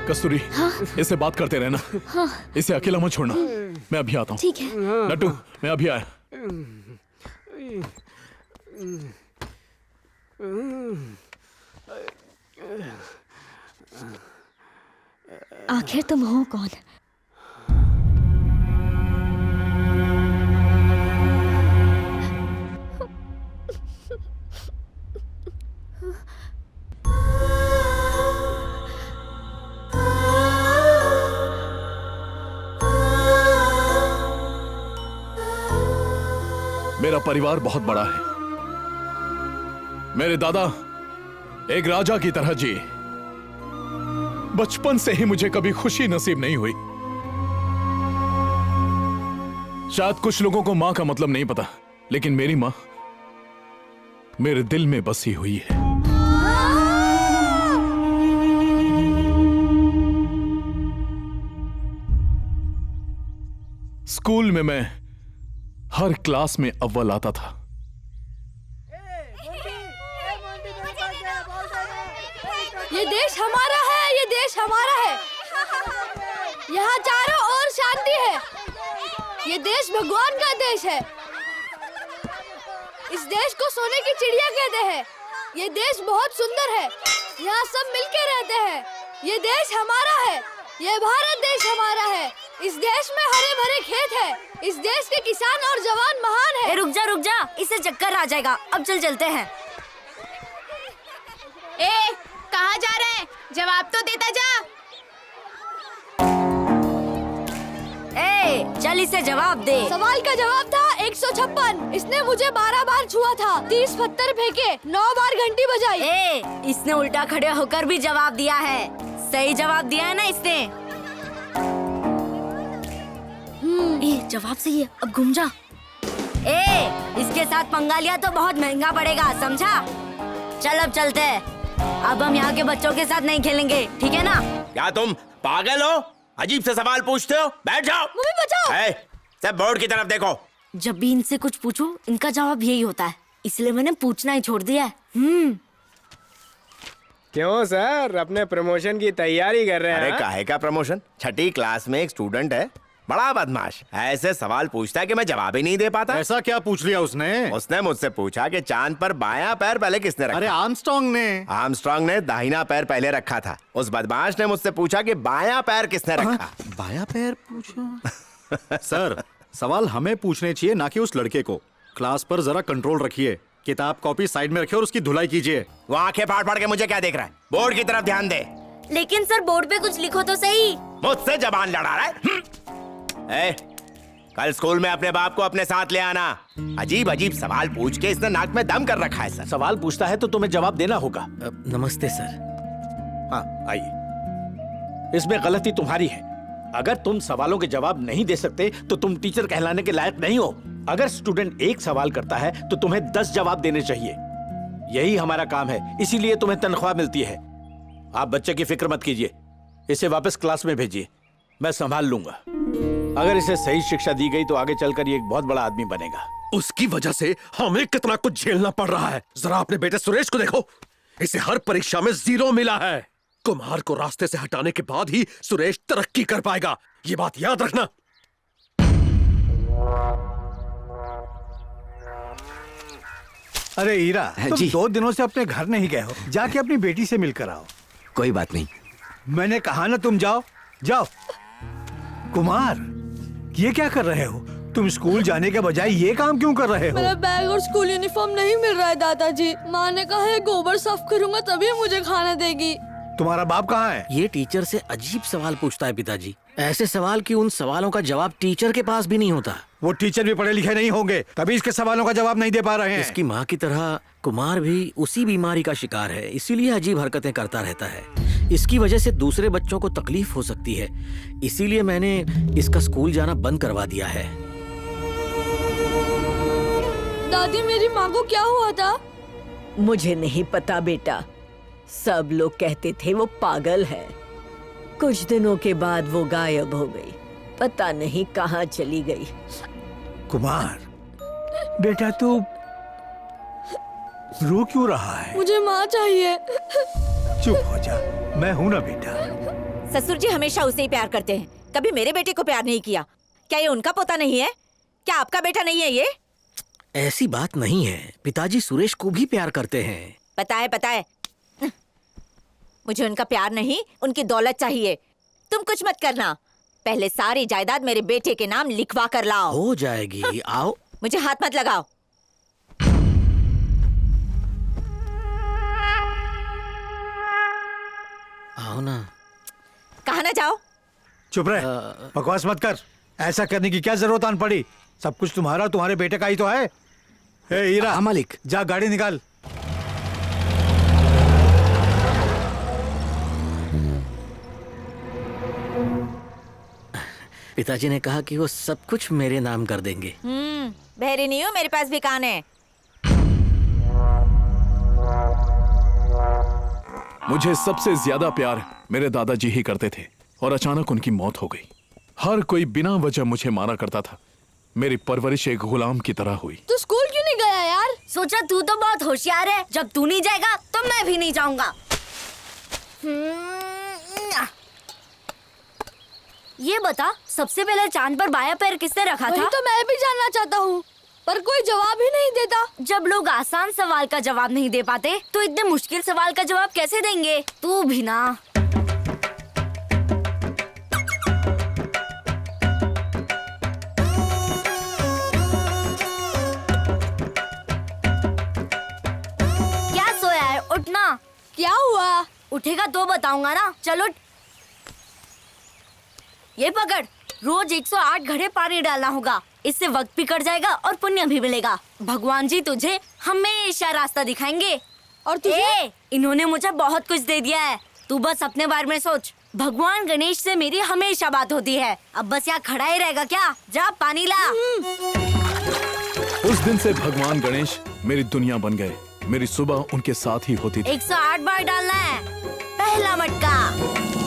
कस्तूरी, हाँ? इससे बात करते रहना। हाँ। इसे अकेला मत छोड़ना। मैं अभी आता हूँ। ठीक है। नटू, मैं अभी आया। आखिर तुम हो कौन? मेरा परिवार बहुत बड़ा है। मेरे दादा एक राजा की तरह जिए। बचपन से ही मुझे कभी खुशी नसीब नहीं हुई। शायद कुछ लोगों को मां का मतलब नहीं पता, लेकिन मेरी मां मेरे दिल में बसी हुई है। स्कूल में मैं हर क्लास में अव्वल आता था। ये देश हमारा है, ये देश हमारा है। यहाँ चारों ओर शांति है। ये देश भगवान का देश है। इस देश को सोने की चिड़िया कहते हैं। ये देश बहुत सुंदर है। यहाँ सब मिलके रहते हैं। ये देश हमारा है। ये भारत देश हमारा है। इस देश में हरे भरे खेत है। इस देश के किसान और जवान महान है। रुक जा, इससे चक्कर आ जाएगा। अब चलते हैं। कहाँ जा रहे हैं? जवाब तो देता जा। चल इसे जवाब दे। सवाल का जवाब था 156। इसने मुझे 12 बार छुआ था, 30 पत्थर फेंके, 9 बार घंटी बजाई। इसने उल्टा खड़े होकर भी जवाब दिया है। सही जवाब दिया है ना इसने? जवाब सही है। अब घूम जा। इसके साथ पंगा लिया तो बहुत महंगा पड़ेगा, समझा? चल अब चलते हैं। अब हम यहाँ के बच्चों के साथ नहीं खेलेंगे, ठीक है ना? क्या तुम पागल हो? अजीब से सवाल पूछते हो। बैठ जाओ। मम्मी बचाओ। सब बोर्ड की तरफ देखो। जब भी इनसे कुछ पूछो इनका जवाब यही होता है, इसलिए मैंने पूछना ही छोड़ दिया है। क्यों सर, अपने प्रमोशन की तैयारी कर रहे हैं? अरे काहे का प्रमोशन? छठी क्लास में एक स्टूडेंट है, बड़ा बदमाश, ऐसे सवाल पूछता है कि मैं जवाब ही नहीं दे पाता। ऐसा क्या पूछ लिया उसने? उसने मुझसे पूछा कि चांद पर बायां पैर पहले किसने रखा? अरे आर्मस्ट्रांग ने दाहिना पैर पहले रखा था। उस बदमाश ने मुझसे पूछा कि बायां पैर किसने रखा? बायां पैर पूछा? सर, सवाल हमें पूछने चाहिए, ना कि उस लड़के को। क्लास पर जरा कंट्रोल रखिए। किताब कॉपी साइड में रखिए और उसकी धुलाई कीजिए। वो आंखें फाड़ फाड़ के मुझे क्या देख रहा है? बोर्ड की तरफ ध्यान दे। लेकिन सर बोर्ड पे कुछ लिखो तो सही। मुझसे जबान लड़ा रहा है? कल स्कूल में अपने बाप को अपने साथ ले आना। अजीब अजीब सवाल पूछ के इसने नाक में दम कर रखा है। सर, सवाल पूछता है तो तुम्हें जवाब देना होगा। नमस्ते सर। हाँ आइए। इसमें गलती तुम्हारी है। अगर तुम सवालों के जवाब नहीं दे सकते तो तुम टीचर कहलाने के लायक नहीं हो। अगर स्टूडेंट एक सवाल करता है तो तुम्हें 10 जवाब देने चाहिए। यही हमारा काम है, इसीलिए तुम्हें तनख्वाह मिलती है। आप बच्चे की फिक्र मत कीजिए, इसे वापस क्लास में भेजिए, मैं संभाल लूंगा। अगर इसे सही शिक्षा दी गई तो आगे चलकर ये एक बहुत बड़ा आदमी बनेगा। उसकी वजह से हमें कितना कुछ झेलना पड़ रहा है। जरा अपने बेटे सुरेश को देखो, इसे हर परीक्षा में 0 मिला है। कुमार को रास्ते से हटाने के बाद ही सुरेश तरक्की कर पाएगा, ये बात याद रखना। अरे हीरा, तुम जी। 2 दिनों से अपने घर नहीं गए हो, जाके अपनी बेटी से मिलकर आओ। कोई बात नहीं। मैंने कहा ना तुम जाओ जाओ। कुमार, ये क्या कर रहे हो? तुम स्कूल जाने के बजाय ये काम क्यों कर रहे हो? मेरा बैग और स्कूल यूनिफॉर्म नहीं मिल रहा है दादाजी। माँ ने कहा है गोबर साफ करूंगा तभी मुझे खाना देगी। तुम्हारा बाप कहाँ है? ये टीचर से अजीब सवाल पूछता है पिताजी। ऐसे सवाल कि उन सवालों का जवाब टीचर के पास भी नहीं होता। वो टीचर भी पढ़े लिखे नहीं होंगे, तभी इसके सवालों का जवाब नहीं दे पा रहे हैं। इसकी माँ की तरह कुमार भी उसी बीमारी का शिकार है, इसीलिए अजीब हरकतें करता रहता है। इसकी वजह से दूसरे बच्चों को तकलीफ हो सकती है, इसीलिए मैंने इसका स्कूल जाना बंद करवा दिया है। दादी, मेरी माँ को क्या हुआ था? मुझे नहीं पता बेटा, सब लोग कहते थे वो पागल है। कुछ दिनों के बाद वो गायब हो गई, पता नहीं कहाँ चली गई। कुमार बेटा, तू रो क्यों रहा है? मुझे माँ चाहिए। चुप हो जा, मैं हूं ना बेटा। ससुर जी हमेशा उसे ही प्यार करते हैं, कभी मेरे बेटे को प्यार नहीं किया। क्या ये उनका पोता नहीं है? क्या आपका बेटा नहीं है ये? ऐसी बात नहीं है, पिताजी सुरेश को भी प्यार करते हैं। पता है मुझे उनका प्यार नहीं, उनकी दौलत चाहिए। तुम कुछ मत करना, पहले सारी जायदाद मेरे बेटे के नाम लिखवा कर लाओ। हो जाएगी, आओ। मुझे हाथ मत लगाओ। आओ ना। कहाँ ना जाओ? चुप रहे, बकवास मत कर। ऐसा करने की क्या जरूरत आन पड़ी? सब कुछ तुम्हारा, तुम्हारे बेटे का ही तो है। ए हीरा, मालिक, जा गाड़ी निकाल। पिताजी ने कहा कि वो सब कुछ मेरे नाम कर देंगे। बहरी नहीं हूँ, मेरे पास भी कान है। मुझे सबसे ज्यादा प्यार मेरे दादाजी ही करते थे और अचानक उनकी मौत हो गई। हर कोई बिना वजह मुझे मारा करता था। मेरी परवरिश एक गुलाम की तरह हुई। तू स्कूल क्यों नहीं गया यार? सोचा तू तो बहुत होशियार है, जब तू नहीं जाएगा तो मैं भी नहीं जाऊंगा। ये बता, सबसे पहले चांद पर बायां पैर किसने रखा था? तो मैं भी जानना चाहता हूँ, पर कोई जवाब ही नहीं देता। जब लोग आसान सवाल का जवाब नहीं दे पाते तो इतने मुश्किल सवाल का जवाब कैसे देंगे? तू भी ना। क्या सोया है? उठना। क्या हुआ? उठेगा तो बताऊंगा ना। चलो ये पकड़, रोज 108 घड़े पानी डालना होगा। इससे वक्त भी कट जाएगा और पुण्य भी मिलेगा। भगवान जी तुझे हमेशा रास्ता दिखाएंगे। और तुझे? इन्होंने मुझे बहुत कुछ दे दिया है, तू बस अपने बारे में सोच। भगवान गणेश से मेरी हमेशा बात होती है। अब बस यहाँ खड़ा ही रहेगा क्या? जा पानी ला। उस दिन से भगवान गणेश मेरी दुनिया बन गए। मेरी सुबह उनके साथ ही होती थी। 108 बार डालना है। पहला मटका।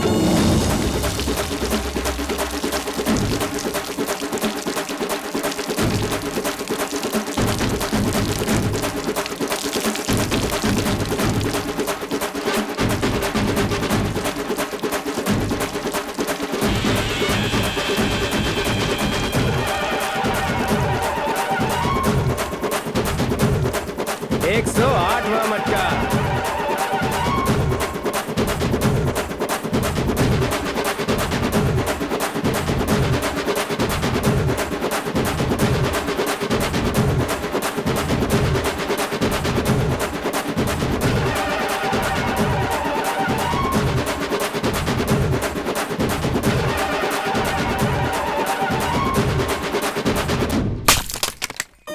मटका।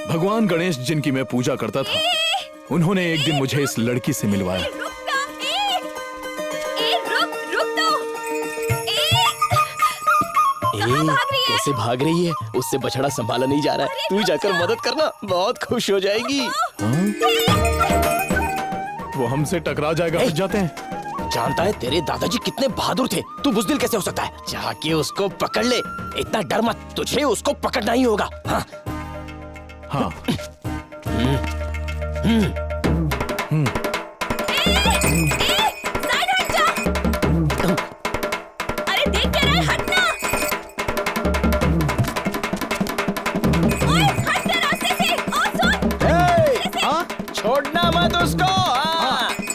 भगवान गणेश जिनकी मैं पूजा करता था, उन्होंने एक दिन मुझे इस लड़की से मिलवाया। कैसे भाग रही है? उससे बछड़ा संभाला नहीं जा रहा है। तू जाकर मदद करना, बहुत खुश हो जाएगी। वो हमसे टकरा जाएगा। हट जाते हैं। जानता है तेरे दादाजी कितने बहादुर थे, तू बुज़दिल कैसे हो सकता है? जाके उसको पकड़ ले। इतना डर मत, तुझे उसको पकड़ना ही होगा। हाँ हाँ। अरे देख क्या रहा है? हटना! ओए, हट जा रास्ते से! और सुन! छोड़ना मत उसको।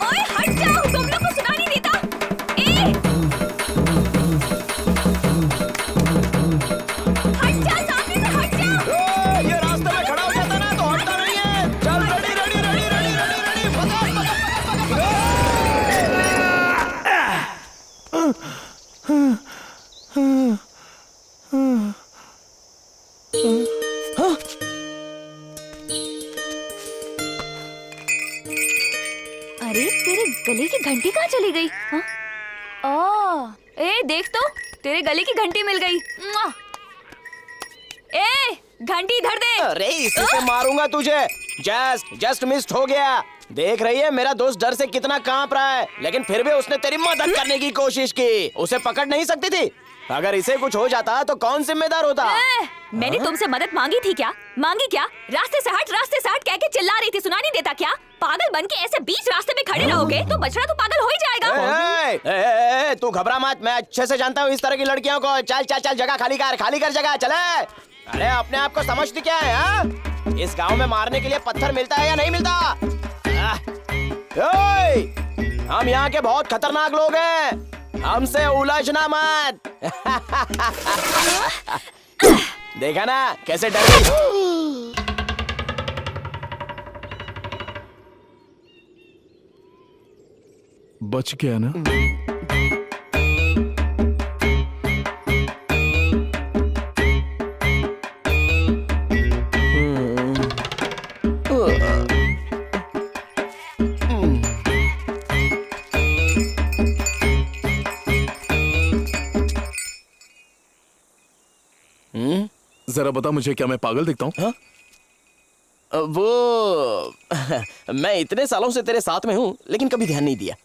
ओए, हट जाओ! तुम लोग को सुना नहीं देता? हट जा, सामने से हट जा! ये रास्ते में खड़ा हो जाता ना तो हटता नहीं है। चल ready ready ready ready ready ready अरे तेरे गले की घंटी कहाँ चली गई? ए देख तो, तेरे गले की घंटी मिल गई। ए घंटी इधर दे। अरे इसी से मारूंगा तुझे। जस्ट मिस्ड हो गया। देख रही है मेरा दोस्त डर से कितना कांप रहा है, लेकिन फिर भी उसने तेरी मदद करने की कोशिश की। उसे पकड़ नहीं सकती थी। अगर इसे कुछ हो जाता तो कौन जिम्मेदार होता? मैंने तुमसे मदद मांगी थी क्या? मांगी क्या? रास्ते से हट कह के चिल्ला रही थी, सुना नहीं देता क्या? पागल बन के ऐसे बीच रास्ते में खड़े रहोगे तो बछड़ा तो पागल हो ही जाएगा। तू घबरा मत, मैं अच्छे से जानता हूँ इस तरह की लड़कियों को। चल चल चल, जगह खाली कर जगह। चले। अरे अपने आप को समझती क्या है? इस गांव में मारने के लिए पत्थर मिलता है या नहीं मिलता? हम यहाँ के बहुत खतरनाक लोग हैं, हमसे उलझना मत। देखा ना कैसे डर गई। बच गया ना? जरा बता मुझे, क्या मैं पागल दिखता हूँ? वो मैं इतने सालों से तेरे साथ में हूं लेकिन कभी ध्यान नहीं दिया।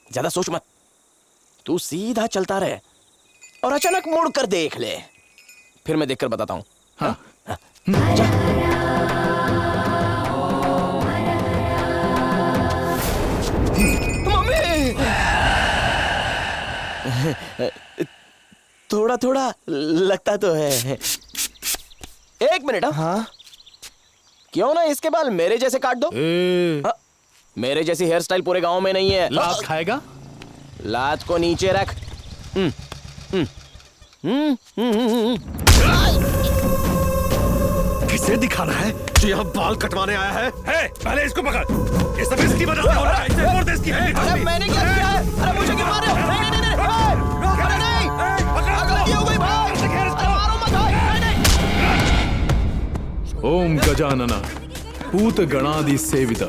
ज्यादा सोच मत, तू सीधा चलता रहे और अचानक मुड़ कर देख ले, फिर मैं देखकर बताता हूं। हाँ? मम्मी! थोड़ा थोड़ा लगता तो है। एक मिनट। हाँ, क्यों ना इसके बाल मेरे जैसे काट दो। मेरे जैसी हेयर स्टाइल पूरे गांव में नहीं है। लात खाएगा? लात को नीचे रख। किसे दिखाना है जो यहाँ बाल कटवाने आया है? पहले इसको पकड़। ये सब इसकी वजह से हो रहा है। इसे और दे इसकी। अरे मैंने क्या किया है? अरे मुझे क्यों मार रहे हो? नहीं नहीं नहीं, अरे नहीं, गलती हो गई भाई। अरे मारो मत भाई। ओम गजानन पूत गणादि सेवित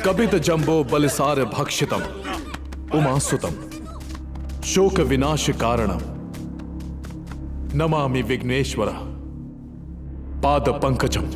कपित जंबो बलसार भक्षितम उमासुतम शोक विनाश कारणम नमामि विघ्नेश्वर पाद पंकजम।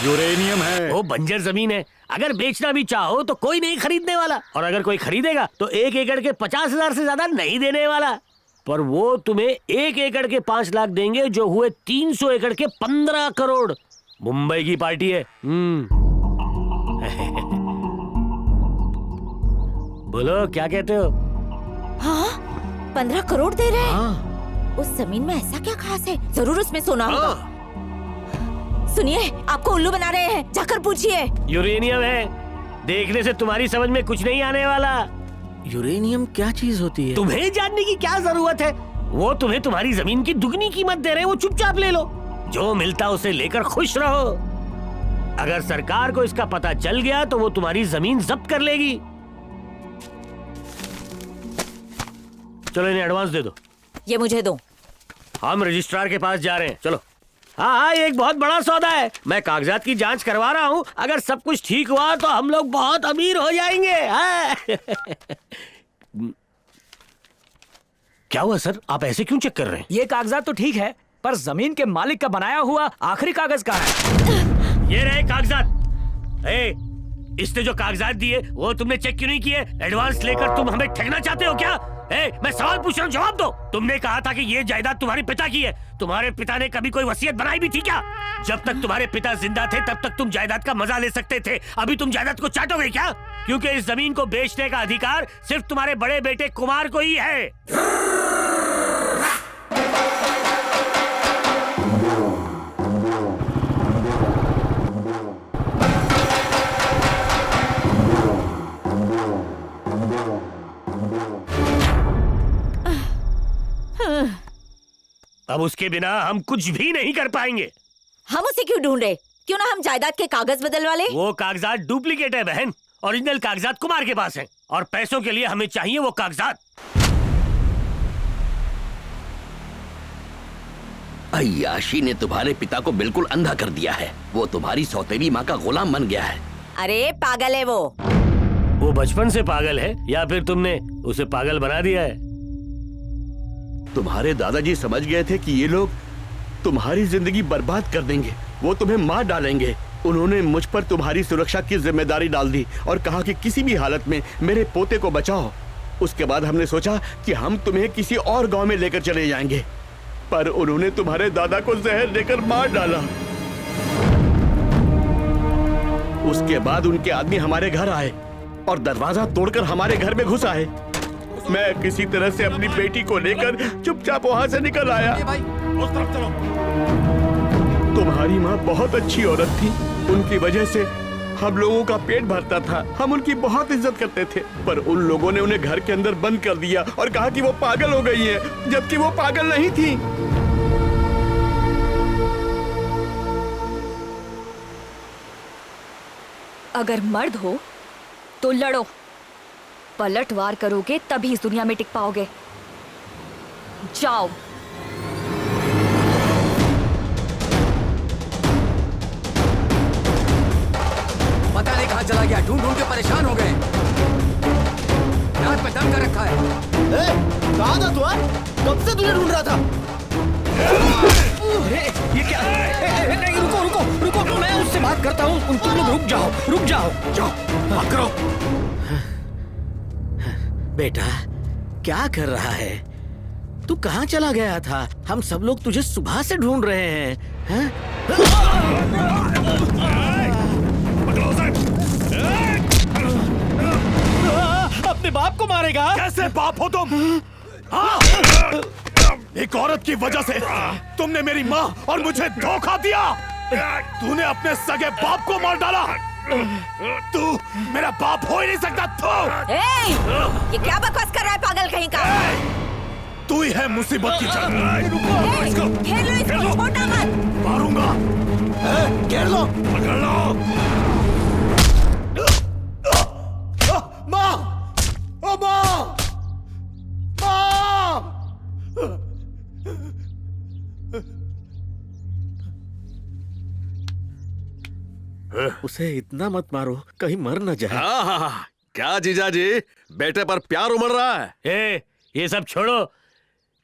यूरेनियम है। वो बंजर जमीन है, अगर बेचना भी चाहो तो कोई नहीं खरीदने वाला, और अगर कोई खरीदेगा तो 1 एकड़ के 50,000 से ज्यादा नहीं देने वाला। पर वो तुम्हें 1 एकड़ के 5 लाख देंगे, जो हुए 300 एकड़ के 15 करोड़। मुंबई की पार्टी है। बोलो क्या कहते हो? हाँ, 15 करोड़ दे रहे हैं। उस जमीन में ऐसा क्या खास है? जरूर उसमें सोना होगा। सुनिए, आपको उल्लू बना रहे हैं, जाकर पूछिए। यूरेनियम है, देखने से तुम्हारी समझ में कुछ नहीं आने वाला। यूरेनियम क्या चीज होती है? तुम्हें जानने की क्या जरूरत है? वो तुम्हें तुम्हारी जमीन की दुगनी कीमत दे रहे हैं, वो चुपचाप ले लो। जो मिलता उसे लेकर खुश रहो। अगर सरकार को इसका पता चल गया तो वो तुम्हारी जमीन जब्त कर लेगी। चलो इन्हें एडवांस दे दो। ये मुझे दो। हम रजिस्ट्रार के पास जा रहे हैं, चलो। हाँ, ये एक बहुत बड़ा सौदा है। मैं कागजात की जांच करवा रहा हूँ, अगर सब कुछ ठीक हुआ तो हम लोग बहुत अमीर हो जाएंगे। क्या हुआ सर, आप ऐसे क्यों चेक कर रहे हैं? ये कागजात तो ठीक है, पर जमीन के मालिक का बनाया हुआ आखिरी कागज कहाँ है? ये रहे कागजात। इसने जो कागजात दिए वो तुमने चेक क्यों नहीं किए? एडवांस लेकर तुम हमें ठगना चाहते हो क्या? मैं सवाल पूछ रहा हूँ, जवाब दो। तुमने कहा था कि ये जायदाद तुम्हारे पिता की है। तुम्हारे पिता ने कभी कोई वसीयत बनाई भी थी क्या? जब तक तुम्हारे पिता जिंदा थे तब तक तुम जायदाद का मजा ले सकते थे। अभी तुम जायदाद को चाटोगे क्या? क्योंकि इस जमीन को बेचने का अधिकार सिर्फ तुम्हारे बड़े बेटे कुमार को ही है। अब उसके बिना हम कुछ भी नहीं कर पाएंगे। हम उसे क्यों ढूंढ रहे? क्यों ना हम जायदाद के कागज बदलवा ले? वो कागजात डुप्लीकेट है बहन, ओरिजिनल कागजात कुमार के पास हैं, और पैसों के लिए हमें चाहिए वो कागजात। अय्याशी ने तुम्हारे पिता को बिल्कुल अंधा कर दिया है। वो तुम्हारी सौतेली माँ का गुलाम बन गया है। अरे पागल है वो। वो बचपन से पागल है या फिर तुमने उसे पागल बना दिया है? तुम्हारे दादाजी समझ गए थे कि ये लोग तुम्हारी जिंदगी बर्बाद कर देंगे। वो तुम्हें मार डालेंगे, उन्होंने मुझ पर तुम्हारी सुरक्षा की जिम्मेदारी डाल दी और कहा कि किसी भी हालत में मेरे पोते को बचाओ। उसके बाद हमने सोचा कि हम तुम्हें किसी और गांव में लेकर चले जाएंगे, पर उन्होंने तुम्हारे दादा को जहर देकर मार डाला। उसके बाद उनके आदमी हमारे घर आए और दरवाजा तोड़कर हमारे घर में घुस आए। मैं किसी तरह से अपनी बेटी को लेकर चुपचाप वहां से निकल आया। तुम्हारी माँ बहुत अच्छी औरत थी, उनकी वजह से हम लोगों का पेट भरता था। हम उनकी बहुत इज्जत करते थे, पर उन लोगों ने उन्हें घर के अंदर बंद कर दिया और कहा कि वो पागल हो गई है, जबकि वो पागल नहीं थी। अगर मर्द हो तो लड़ो, पलटवार करोगे तभी इस दुनिया में टिक पाओगे। जाओ। पता नहीं कहाँ चला गया, ढूंढ ढूंढ के परेशान हो गए। नाक पे दम कर रखा है। कहाँ था तू? कब से तुझे ढूंढ रहा था? ये क्या? नहीं, रुको रुको रुको, मैं उससे बात करता हूँ। तुम लोग रुक जाओ, रुक जाओ, जाओ, बात करो। बेटा, क्या कर रहा है? तू कहाँ चला गया था? हम सब लोग तुझे सुबह से ढूंढ रहे हैं। अपने बाप को मारेगा? कैसे बाप हो तुम? हाँ? एक औरत की वजह से तुमने मेरी माँ और मुझे धोखा दिया। तूने अपने सगे बाप को मार डाला। तू मेरा बाप हो ही नहीं सकता। तू ये क्या बकवास कर रहा है पागल कहीं का? तू ही है मुसीबत की जड़। घेर लो इसको, छोड़ना मत। मारूंगा। घेर लो, पकड़ लो। माँ, ओ माँ, माँ। उसे इतना मत मारो, कहीं मर न जाए। हाँ, क्या जीजा जी, बेटे पर प्यार उमड़ रहा है। ये सब छोड़ो,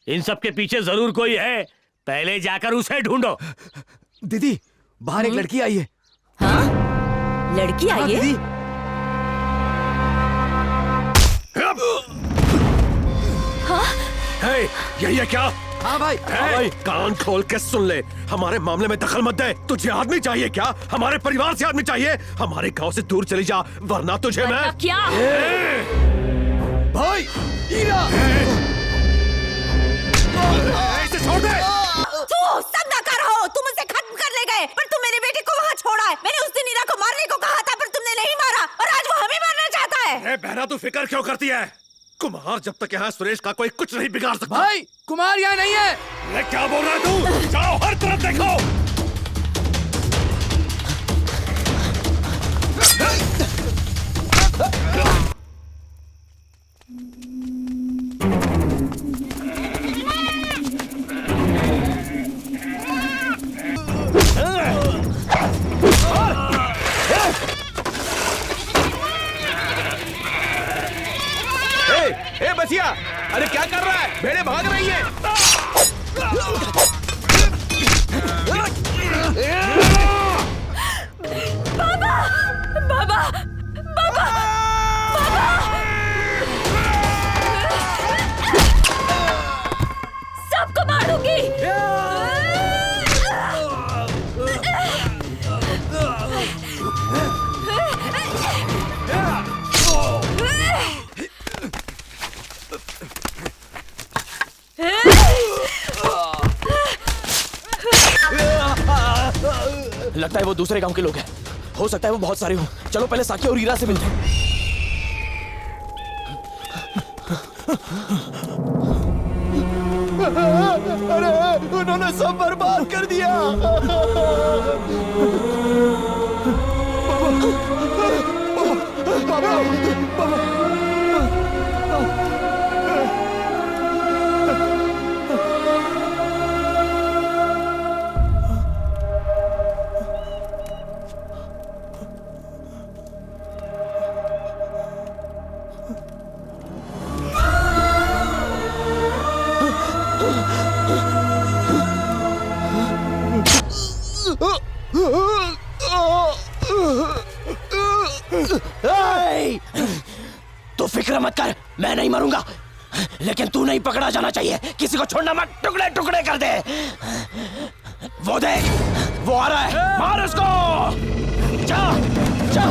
इन सब के पीछे जरूर कोई है। पहले जाकर उसे ढूंढो। दीदी, बाहर एक लड़की आई है। हाँ? लड़की आई है? हे, यही है क्या? हाँ भाई। हाँ भाई, कान खोल के सुन ले, हमारे मामले में दखल मत दे। तुझे आदमी चाहिए क्या? हमारे परिवार से आदमी चाहिए। हमारे गांव से दूर चली जा, वरना तुझे मैं क्या? भाई, ईरा, इसे छोड़ दे। तू सब नकार हो, तुम उसे खत्म कर ले गए, पर तुम मेरे बेटे को वहाँ छोड़ा है। मैंने उस दिन ईरा को मारने को कहा था, पर तुमने नहीं मारा, और आज वो हमें मारना चाहता है। बहना, तू फिक्र क्यों करती है? कुमार जब तक यहाँ सुरेश का कोई कुछ नहीं बिगाड़ सकता। भाई, कुमार यहाँ नहीं है। मैं क्या बोल रहा तू? जाओ, हर तरफ देखो। ए बसिया, अरे क्या कर रहा है? भेड़े भाग रही है। बाबा, बाबा, बाबा, बाबा! सबको मारूंगी। लगता है वो दूसरे गांव के लोग हैं। हो सकता है वो बहुत सारे हों। चलो पहले साकी और ईरा से मिलते हैं। अरे उन्होंने सब बर्बाद कर दिया। तू फिक्र मत कर, मैं नहीं मरूंगा, लेकिन तू नहीं पकड़ा जाना चाहिए। किसी को छोड़ना मत, टुकड़े टुकड़े कर दे। वो देख, वो आ रहा है, मार उसको। जा जा।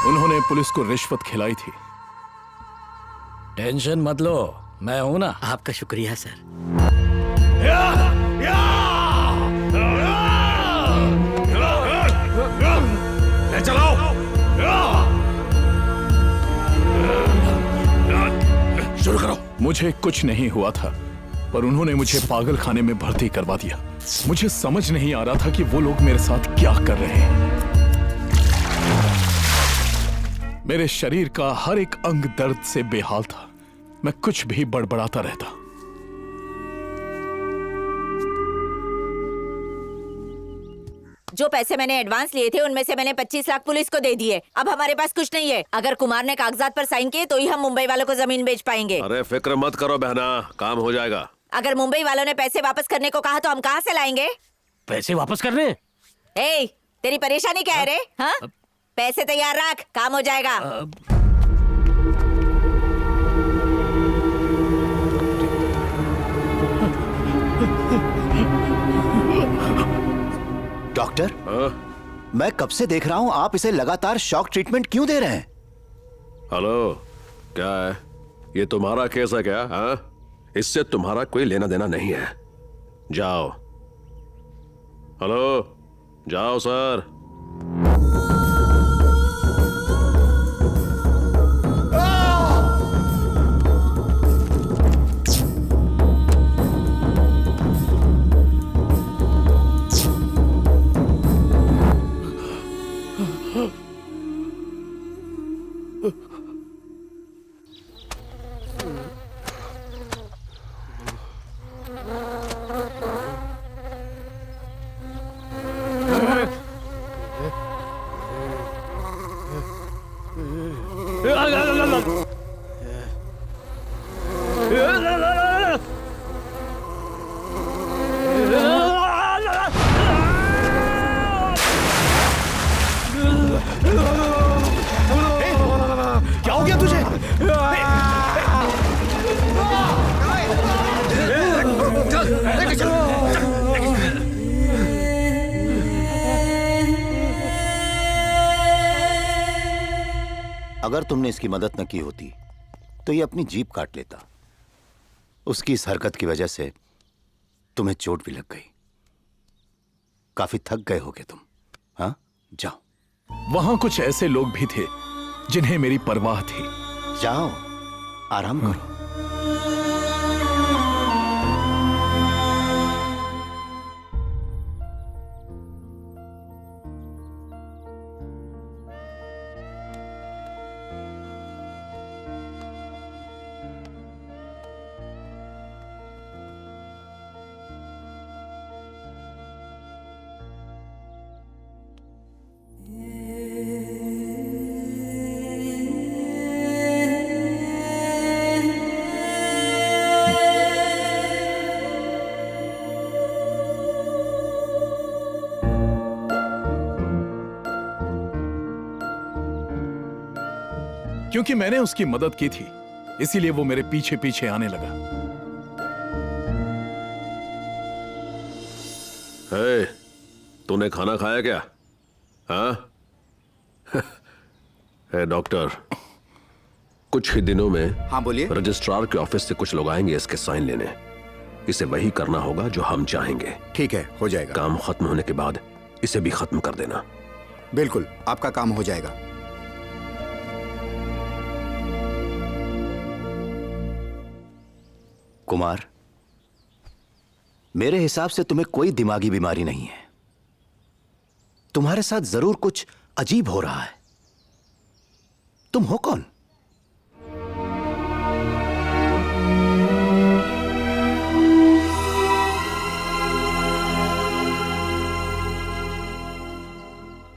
उन्होंने पुलिस को रिश्वत खिलाई थी। टेंशन मत लो, मैं हूं ना। आपका शुक्रिया सर। ले चलाओ। शुरू करो। मुझे कुछ नहीं हुआ था, पर उन्होंने मुझे पागल खाने में भर्ती करवा दिया। मुझे समझ नहीं आ रहा था कि वो लोग मेरे साथ क्या कर रहे हैं। मेरे शरीर का हर एक अंग दर्द से बेहाल था। मैं कुछ भी बड़बड़ाता रहता। जो पैसे मैंने एडवांस लिए थे उनमें से मैंने 25 लाख पुलिस को दे दिए। अब हमारे पास कुछ नहीं है। अगर कुमार ने कागजात पर साइन किए तो ही हम मुंबई वालों को जमीन बेच पाएंगे। अरे फिक्र मत करो बहना, काम हो जाएगा। अगर मुंबई वालों ने पैसे वापस करने को कहा तो हम कहाँ से लाएंगे? पैसे वापस करने? ए, तेरी परेशानी क्या है रे? हाँ? पैसे तैयार रख, काम हो जाएगा। डॉक्टर, मैं कब से देख रहा हूं आप इसे लगातार शॉक ट्रीटमेंट क्यों दे रहे हैं? हेलो, क्या है? ये तुम्हारा केस है क्या? हाँ? इससे तुम्हारा कोई लेना देना नहीं है। जाओ। हेलो, जाओ सर। क्या हो गया तुझे? अगर तुमने इसकी मदद न की होती तो ये अपनी जीभ काट लेता। उसकी इस हरकत की वजह से तुम्हें चोट भी लग गई, काफी थक गए होगे तुम। हाँ, जाओ। वहां कुछ ऐसे लोग भी थे जिन्हें मेरी परवाह थी। जाओ, आराम करो। क्योंकि मैंने उसकी मदद की थी, इसीलिए वो मेरे पीछे पीछे आने लगा। हे, तूने खाना खाया क्या? हाँ? हे डॉक्टर, कुछ ही दिनों में हाँ बोलिए। रजिस्ट्रार के ऑफिस से कुछ लोग आएंगे इसके साइन लेने। इसे वही करना होगा जो हम चाहेंगे। ठीक है, हो जाएगा। काम खत्म होने के बाद इसे भी खत्म कर देना। बिल्कुल, आपका काम हो जाएगा। कुमार, मेरे हिसाब से तुम्हें कोई दिमागी बीमारी नहीं है। तुम्हारे साथ जरूर कुछ अजीब हो रहा है। तुम हो कौन?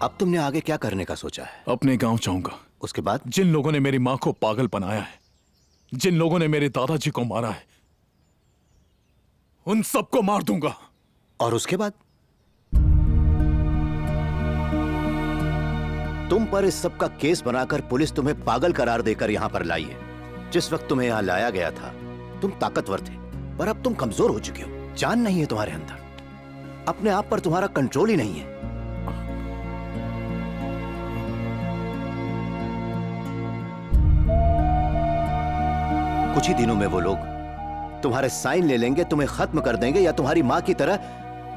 अब तुमने आगे क्या करने का सोचा है? अपने गांव जाऊंगा। उसके बाद? जिन लोगों ने मेरी मां को पागल बनाया है, जिन लोगों ने मेरे दादाजी को मारा है, उन सबको मार दूंगा। और उसके बाद? तुम पर इस सब का केस बनाकर पुलिस तुम्हें पागल करार देकर यहां पर लाई है। जिस वक्त तुम्हें यहां लाया गया था तुम ताकतवर थे, पर अब तुम कमजोर हो चुके हो। जान नहीं है तुम्हारे अंदर, अपने आप पर तुम्हारा कंट्रोल ही नहीं है। कुछ ही दिनों में वो लोग तुम्हारे साइन ले लेंगे, तुम्हें खत्म कर देंगे, या तुम्हारी मां की तरह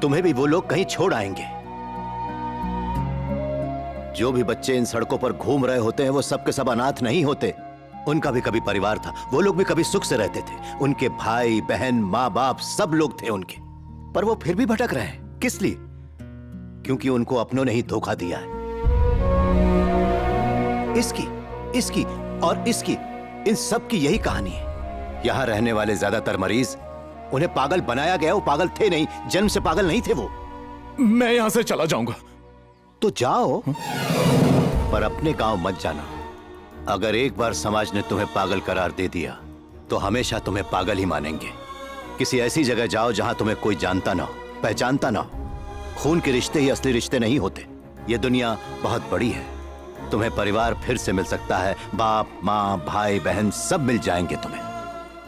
तुम्हें भी वो लोग कहीं छोड़ आएंगे। जो भी बच्चे इन सड़कों पर घूम रहे होते हैं वो सब के सब अनाथ नहीं होते। उनका भी कभी परिवार था, वो लोग भी कभी सुख से रहते थे। उनके भाई बहन माँ बाप सब लोग थे उनके, पर वो फिर भी भटक रहे हैं। किस लिए? क्योंकि उनको अपनों ने ही धोखा दिया है। इसकी और इसकी, इन सब की यही कहानी है। यहां रहने वाले ज्यादातर मरीज, उन्हें पागल बनाया गया। वो पागल थे नहीं, जन्म से पागल नहीं थे वो। मैं यहां से चला जाऊंगा। तो जाओ, पर अपने गांव मत जाना। अगर एक बार समाज ने तुम्हें पागल करार दे दिया तो हमेशा तुम्हें पागल ही मानेंगे। किसी ऐसी जगह जाओ जहां तुम्हें कोई जानता ना हो, पहचानता ना हो। खून के रिश्ते ही असली रिश्ते नहीं होते। ये दुनिया बहुत बड़ी है, तुम्हें परिवार फिर से मिल सकता है। बाप माँ भाई बहन सब मिल जाएंगे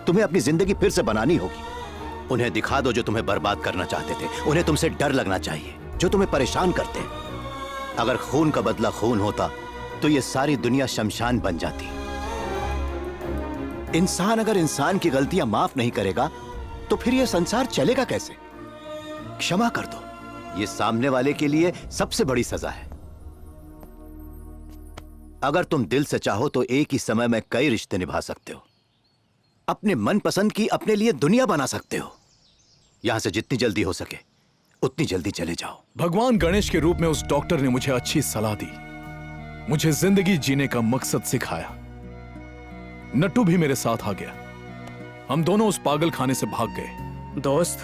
तुम्हें अपनी जिंदगी फिर से बनानी होगी। उन्हें दिखा दो जो तुम्हें बर्बाद करना चाहते थे। उन्हें तुमसे डर लगना चाहिए जो तुम्हें परेशान करते हैं। अगर खून का बदला खून होता तो ये सारी दुनिया शमशान बन जाती। इंसान अगर इंसान की गलतियां माफ नहीं करेगा तो फिर ये संसार चलेगा कैसे? क्षमा कर दो, ये सामने वाले के लिए सबसे बड़ी सजा है। अगर तुम दिल से चाहो तो एक ही समय में कई रिश्ते निभा सकते हो। अपने मनपसंद की अपने लिए दुनिया बना सकते हो। यहां से जितनी जल्दी हो सके उतनी जल्दी चले जाओ। भगवान गणेश के रूप में उस डॉक्टर ने मुझे अच्छी सलाह दी, मुझे जिंदगी जीने का मकसद सिखाया। नट्टू भी मेरे साथ आ गया। हम दोनों उस पागल खाने से भाग गए। दोस्त,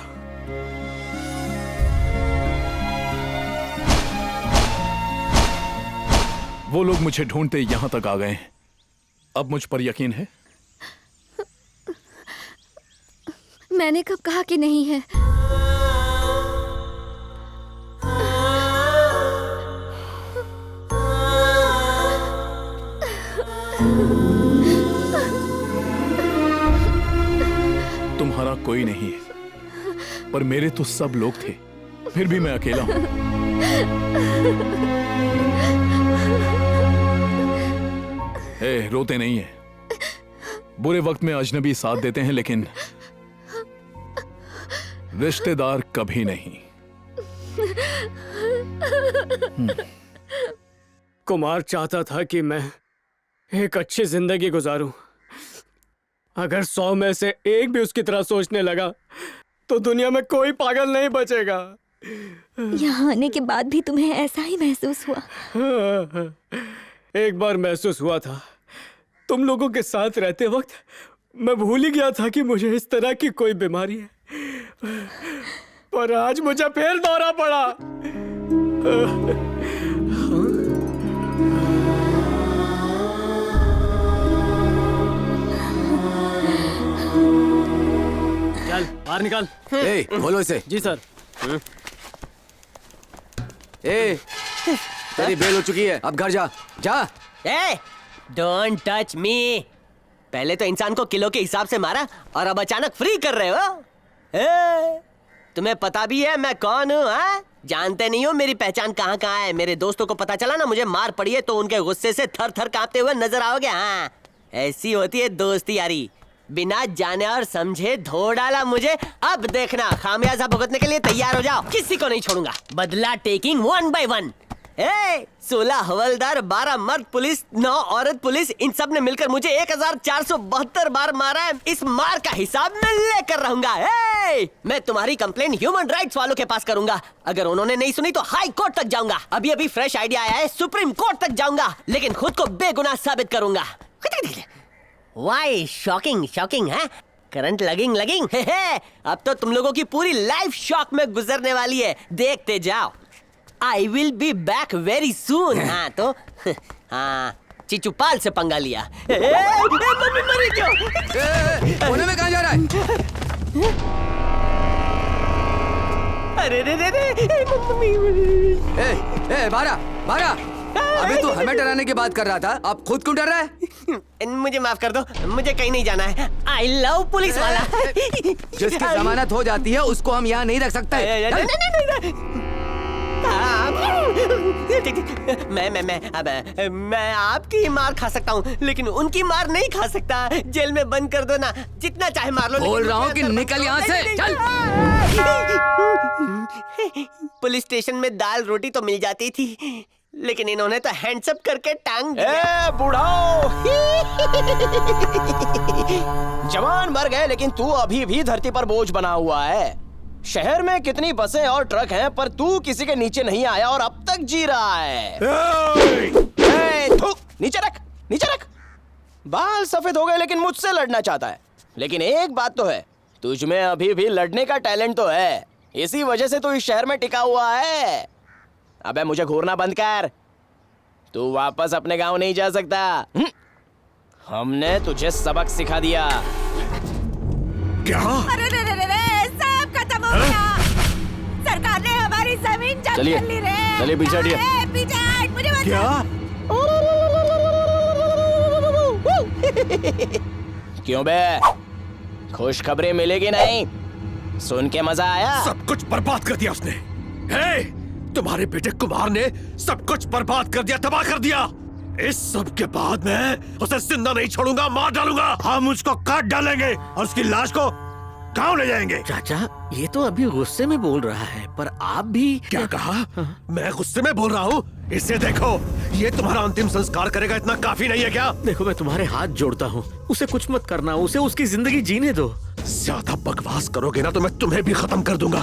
वो लोग मुझे ढूंढते यहां तक आ गए। अब मुझ पर यकीन है? मैंने कब कहा कि नहीं है? तुम्हारा कोई नहीं है, पर मेरे तो सब लोग थे। फिर भी मैं अकेला हूं। रोते नहीं है। बुरे वक्त में अजनबी साथ देते हैं, लेकिन रिश्तेदार कभी नहीं। कुमार चाहता था कि मैं एक अच्छी जिंदगी गुजारूं। अगर 100 में से एक भी उसकी तरह सोचने लगा तो दुनिया में कोई पागल नहीं बचेगा। यहाँ आने के बाद भी तुम्हें ऐसा ही महसूस हुआ? एक बार महसूस हुआ था। तुम लोगों के साथ रहते वक्त मैं भूल ही गया था कि मुझे इस तरह की कोई बीमारी है, पर आज मुझे फिर दौरा पड़ा। चल बाहर निकाल। ए, बोलो इसे। जी सर। ए, तेरी बेल हो चुकी है, अब घर जा। जा। ए, डोंट टच मी। पहले तो इंसान को किलो के हिसाब से मारा और अब अचानक फ्री कर रहे हो। ए, तुम्हें पता भी है मैं कौन हूँ? हाँ, जानते नहीं हो मेरी पहचान कहाँ कहाँ है। मेरे दोस्तों को पता चला ना मुझे मार पड़ी है तो उनके गुस्से से थर थर कांपते हुए नजर आओगे। हाँ, ऐसी होती है दोस्ती यारी। बिना जाने और समझे धो डाला मुझे। अब देखना, खामियाजा भुगतने के लिए तैयार हो जाओ। किसी को नहीं छोड़ूंगा। बदला टेकिंग 1 by 1। 16 हवलदार, 12 मर्द पुलिस, 9 औरत पुलिस, इन सब ने मिलकर मुझे 1472 बार मारा है। इस मार का हिसाब मैं लेकर रहूंगा। मैं तुम्हारी कंप्लेन ह्यूमन राइट्स वालों के पास करूंगा। अगर उन्होंने नहीं सुनी तो हाई कोर्ट तक जाऊंगा। अभी अभी फ्रेश आइडिया आया है, सुप्रीम कोर्ट तक जाऊंगा, लेकिन खुद को बेगुनाह साबित करूंगा। वाई शॉकिंग शॉकिंग है, करंट लगिंग लगिंग। अब तो तुम लोगों की पूरी लाइफ शॉक में गुजरने वाली है, देखते जाओ। I will be back very soon। हाँ तो हाँ, चिचुपाल से पंगा लिया। मम्मी मरी क्यों? कोने में कहाँ जा रहा है? अरे रे रे रे, मम्मी। बारा बारा, अभी तू हमें डराने की बात कर रहा था, अब खुद क्यों डर रहा है? मुझे माफ कर दो, मुझे कहीं नहीं जाना है। I love पुलिस वाला। जिसकी जमानत हो जाती है उसको हम यहाँ नहीं रख सकते। मैं आपकी मार खा सकता हूँ, लेकिन उनकी मार नहीं खा सकता। जेल में बंद कर दो ना, जितना चाहे मार लो। बोल रहा हूँ कि निकल यहाँ से, चल। पुलिस स्टेशन में दाल रोटी तो मिल जाती थी, लेकिन इन्होंने तो हैंड्सअप करके टांग दिया। बुढ़ाओ, जवान मर गए लेकिन तू अभी भी धरती पर बोझ बना हुआ है। शहर में कितनी बसें और ट्रक हैं, पर तू किसी के नीचे नहीं आया और अब तक जी रहा है। नीचे रख, नीचे रख। बाल सफेद हो गए लेकिन मुझसे लड़ना चाहता है। लेकिन एक बात तो है, तुझ में अभी भी लड़ने का टैलेंट तो है। इसी वजह से तू इस शहर में टिका हुआ है। अबे मुझे घूरना बंद कर। तू वापस अपने गांव नहीं जा सकता। हमने तुझे सबक सिखा दिया। क्या? अरे रे रे रे, सब खत्म हो गया। सरकार ने हमारी जमीन जब्त कर ली रे। चलिए पीछे हटिए। पीछे हट, मुझे बचा। क्या? क्यों बे, खुशखबरी मिलेगी नहीं? सुन के मजा आया? सब कुछ बर्बाद कर दिया उसने। हे, तुम्हारे बेटे कुमार ने सब कुछ बर्बाद कर दिया, तबाह कर दिया। इस सब के बाद मैं उसे जिंदा नहीं छोड़ूंगा, मार डालूंगा। हम उसको काट डालेंगे और उसकी लाश को गांव ले जाएंगे। चाचा, ये तो अभी गुस्से में बोल रहा है, पर आप भी क्या कहा? मैं गुस्से में बोल रहा हूँ? इसे देखो, ये तुम्हारा अंतिम संस्कार करेगा, इतना काफी नहीं है क्या? देखो, मैं तुम्हारे हाथ जोड़ता हूँ, उसे कुछ मत करना, उसे उसकी जिंदगी जीने दो। ज्यादा बकवास करोगे ना तो मैं तुम्हें भी खत्म कर दूंगा,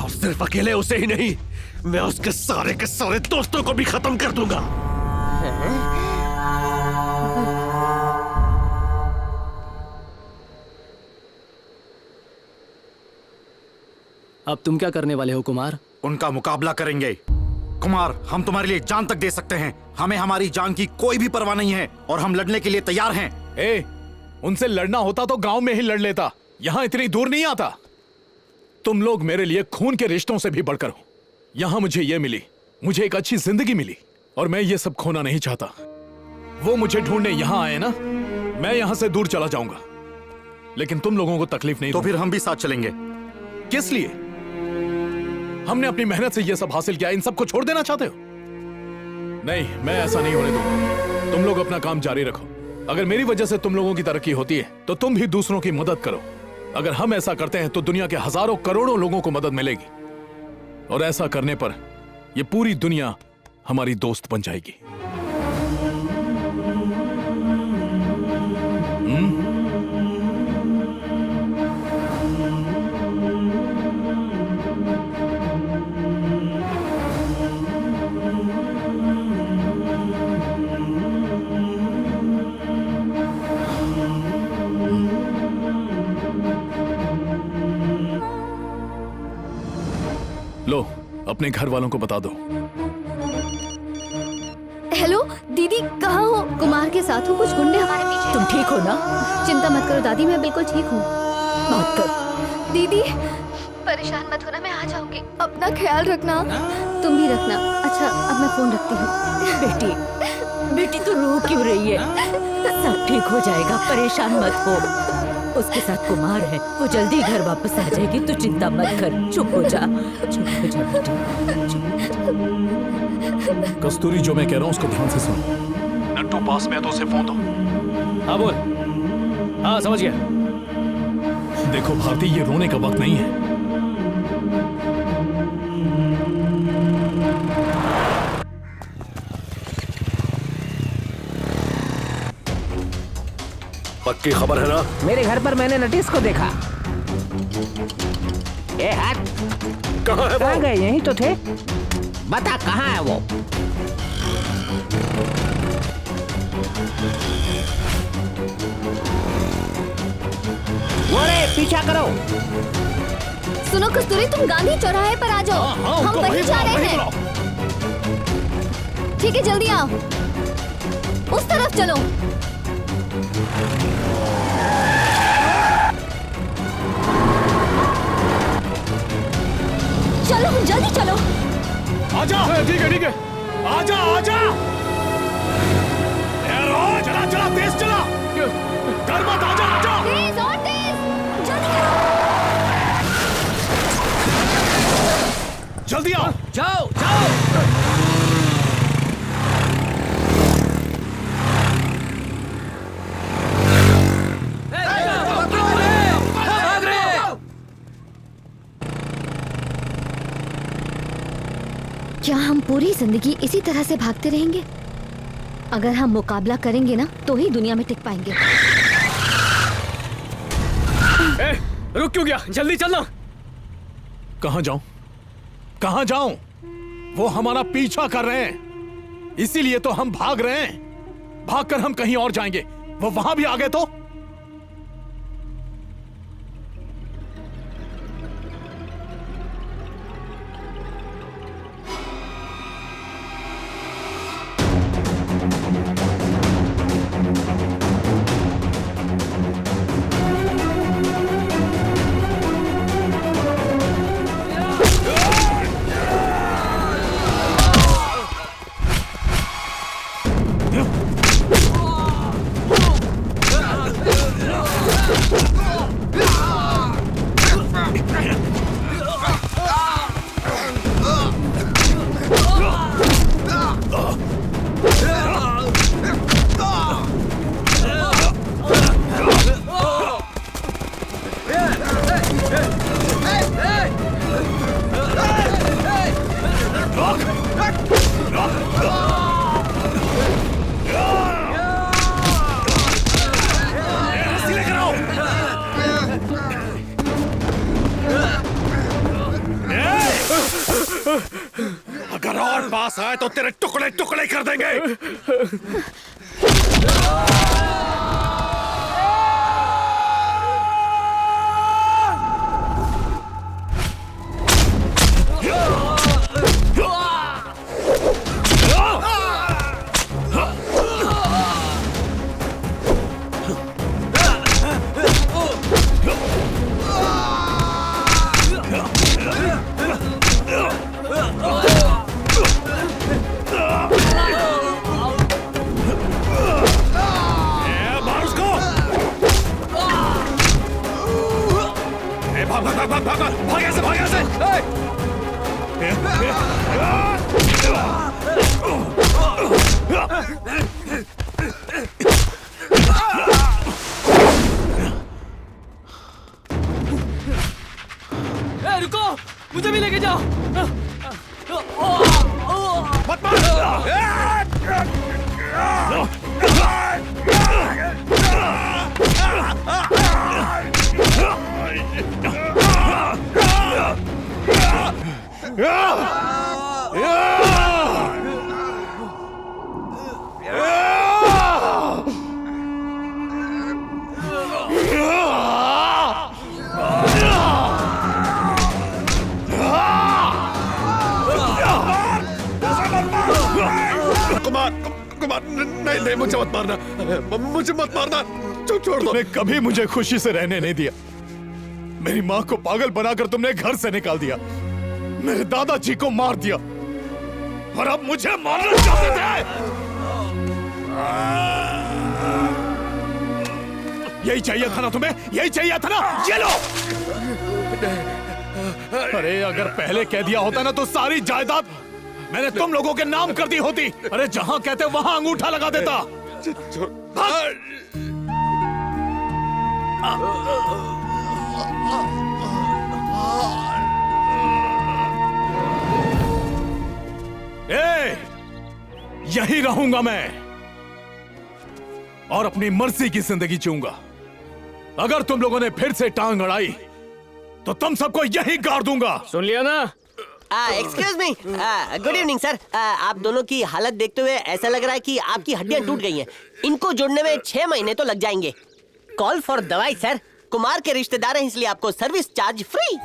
और सिर्फ अकेले उसे ही नहीं, मैं उसके सारे के सारे दोस्तों को भी खत्म कर दूंगा। अब तुम क्या करने वाले हो कुमार? उनका मुकाबला करेंगे। कुमार, हम तुम्हारे लिए जान तक दे सकते हैं। हमें हमारी जान की कोई भी परवाह नहीं है और हम लड़ने के लिए तैयार हैं। उनसे लड़ना होता तो गांव में ही लड़ लेता, यहाँ इतनी दूर नहीं आता। तुम लोग मेरे लिए खून के रिश्तों से भी बढ़कर हो। यहाँ मुझे ये मिली, मुझे एक अच्छी जिंदगी मिली, और मैं ये सब खोना नहीं चाहता। वो मुझे ढूंढने यहाँ आए ना, मैं यहाँ से दूर चला जाऊंगा, लेकिन तुम लोगों को तकलीफ नहीं। तो फिर हम भी साथ चलेंगे। किस लिए? हमने अपनी मेहनत से ये सब हासिल किया, इन सब को छोड़ देना चाहते हो? नहीं, मैं ऐसा नहीं होने दूंगा। तुम लोग अपना काम जारी रखो। अगर मेरी वजह से तुम लोगों की तरक्की होती है तो तुम भी दूसरों की मदद करो। अगर हम ऐसा करते हैं तो दुनिया के हजारों करोड़ों लोगों को मदद मिलेगी, और ऐसा करने पर यह पूरी दुनिया हमारी दोस्त बन जाएगी। लो, अपने घर वालों को बता दो। हेलो दीदी, कहाँ हो? कुमार के साथ हूँ, कुछ गुंडे हमारे पीछे। तुम ठीक हो ना? चिंता मत करो दादी, मैं बिल्कुल ठीक हूँ। बात कर। दीदी परेशान मत होना, मैं आ जाऊंगी। अपना ख्याल रखना। तुम भी रखना। अच्छा अब मैं फोन रखती हूँ। बेटी तू रो क्यों रही है? सब ठीक हो जाएगा, परेशान मत हो। उसके साथ कुमार है, वो जल्दी घर वापस आ जाएगी, तू चिंता मत कर। चुप हो जा, चुप हो जा बेटी। कस्तूरी, जो मैं कह रहा हूँ उसको ध्यान से सुन। नट्टू पास में है तो उसे फोन दो। हाँ बोल। हाँ समझ गया। देखो भारती, ये रोने का वक्त नहीं है। पक्की खबर है ना? मेरे घर पर मैंने नटिस को देखा। ए हाथ कहाँ है वो? कहाँ गए? यहीं तो थे। बता कहाँ है वो? बोले पीछा करो। सुनो कस्तूरी, तुम गांधी चौराहे पर आ जाओ। हम वहीं जा रहे हैं। ठीक है, जल्दी आओ। उस तरफ चलो। चलो जल्दी चलो। आजा। ठीक है ठीक है, आजा आजा। चला चला, तेज चला, डर मत, आजा आजा। तेज और तेज, जल्दी करो। जल्दी आओ। जाओ जाओ। क्या हम पूरी जिंदगी इसी तरह से भागते रहेंगे? अगर हम मुकाबला करेंगे ना तो ही दुनिया में टिक पाएंगे। रुक क्यों गया? जल्दी चलना। कहां जाऊं? कहां जाऊं? वो हमारा पीछा कर रहे हैं, इसीलिए तो हम भाग रहे हैं। भागकर हम कहीं और जाएंगे, वो वहां भी आ गए तो? अगर और पास आए तो तेरे टुकड़े टुकड़े कर देंगे। मुझे भी लेके जाओ। मत मार। कुमार नहीं नहीं, मुझे मत मारना, मुझे मत मारना, छोड़ दो। तुमने कभी मुझे खुशी से रहने नहीं दिया। मेरी माँ को पागल बनाकर तुमने घर से निकाल दिया, मेरे दादाजी को मार दिया, और अब मुझे मारना चाहते थे। यही चाहिए था ना तुम्हें, यही चाहिए था ना, ये लो। अरे अगर पहले कह दिया होता ना तो सारी जायदाद मैंने तुम लोगों के नाम कर दी होती। अरे जहां कहते वहां अंगूठा लगा देता। यही रहूंगा मैं और अपनी मर्जी की जिंदगी जीऊंगा। अगर तुम लोगों ने फिर से टांग अड़ाई तो तुम सबको यही गाड़ दूंगा। सुन लिया ना? Excuse me, good evening sir. आप दोनों की हालत देखते हुए ऐसा लग रहा है कि आपकी हड्डियां टूट गई हैं। इनको जोड़ने में 6 महीने तो लग जाएंगे। कॉल फॉर दवाई सर। कुमार के रिश्तेदार हैं इसलिए आपको सर्विस चार्ज फ्री।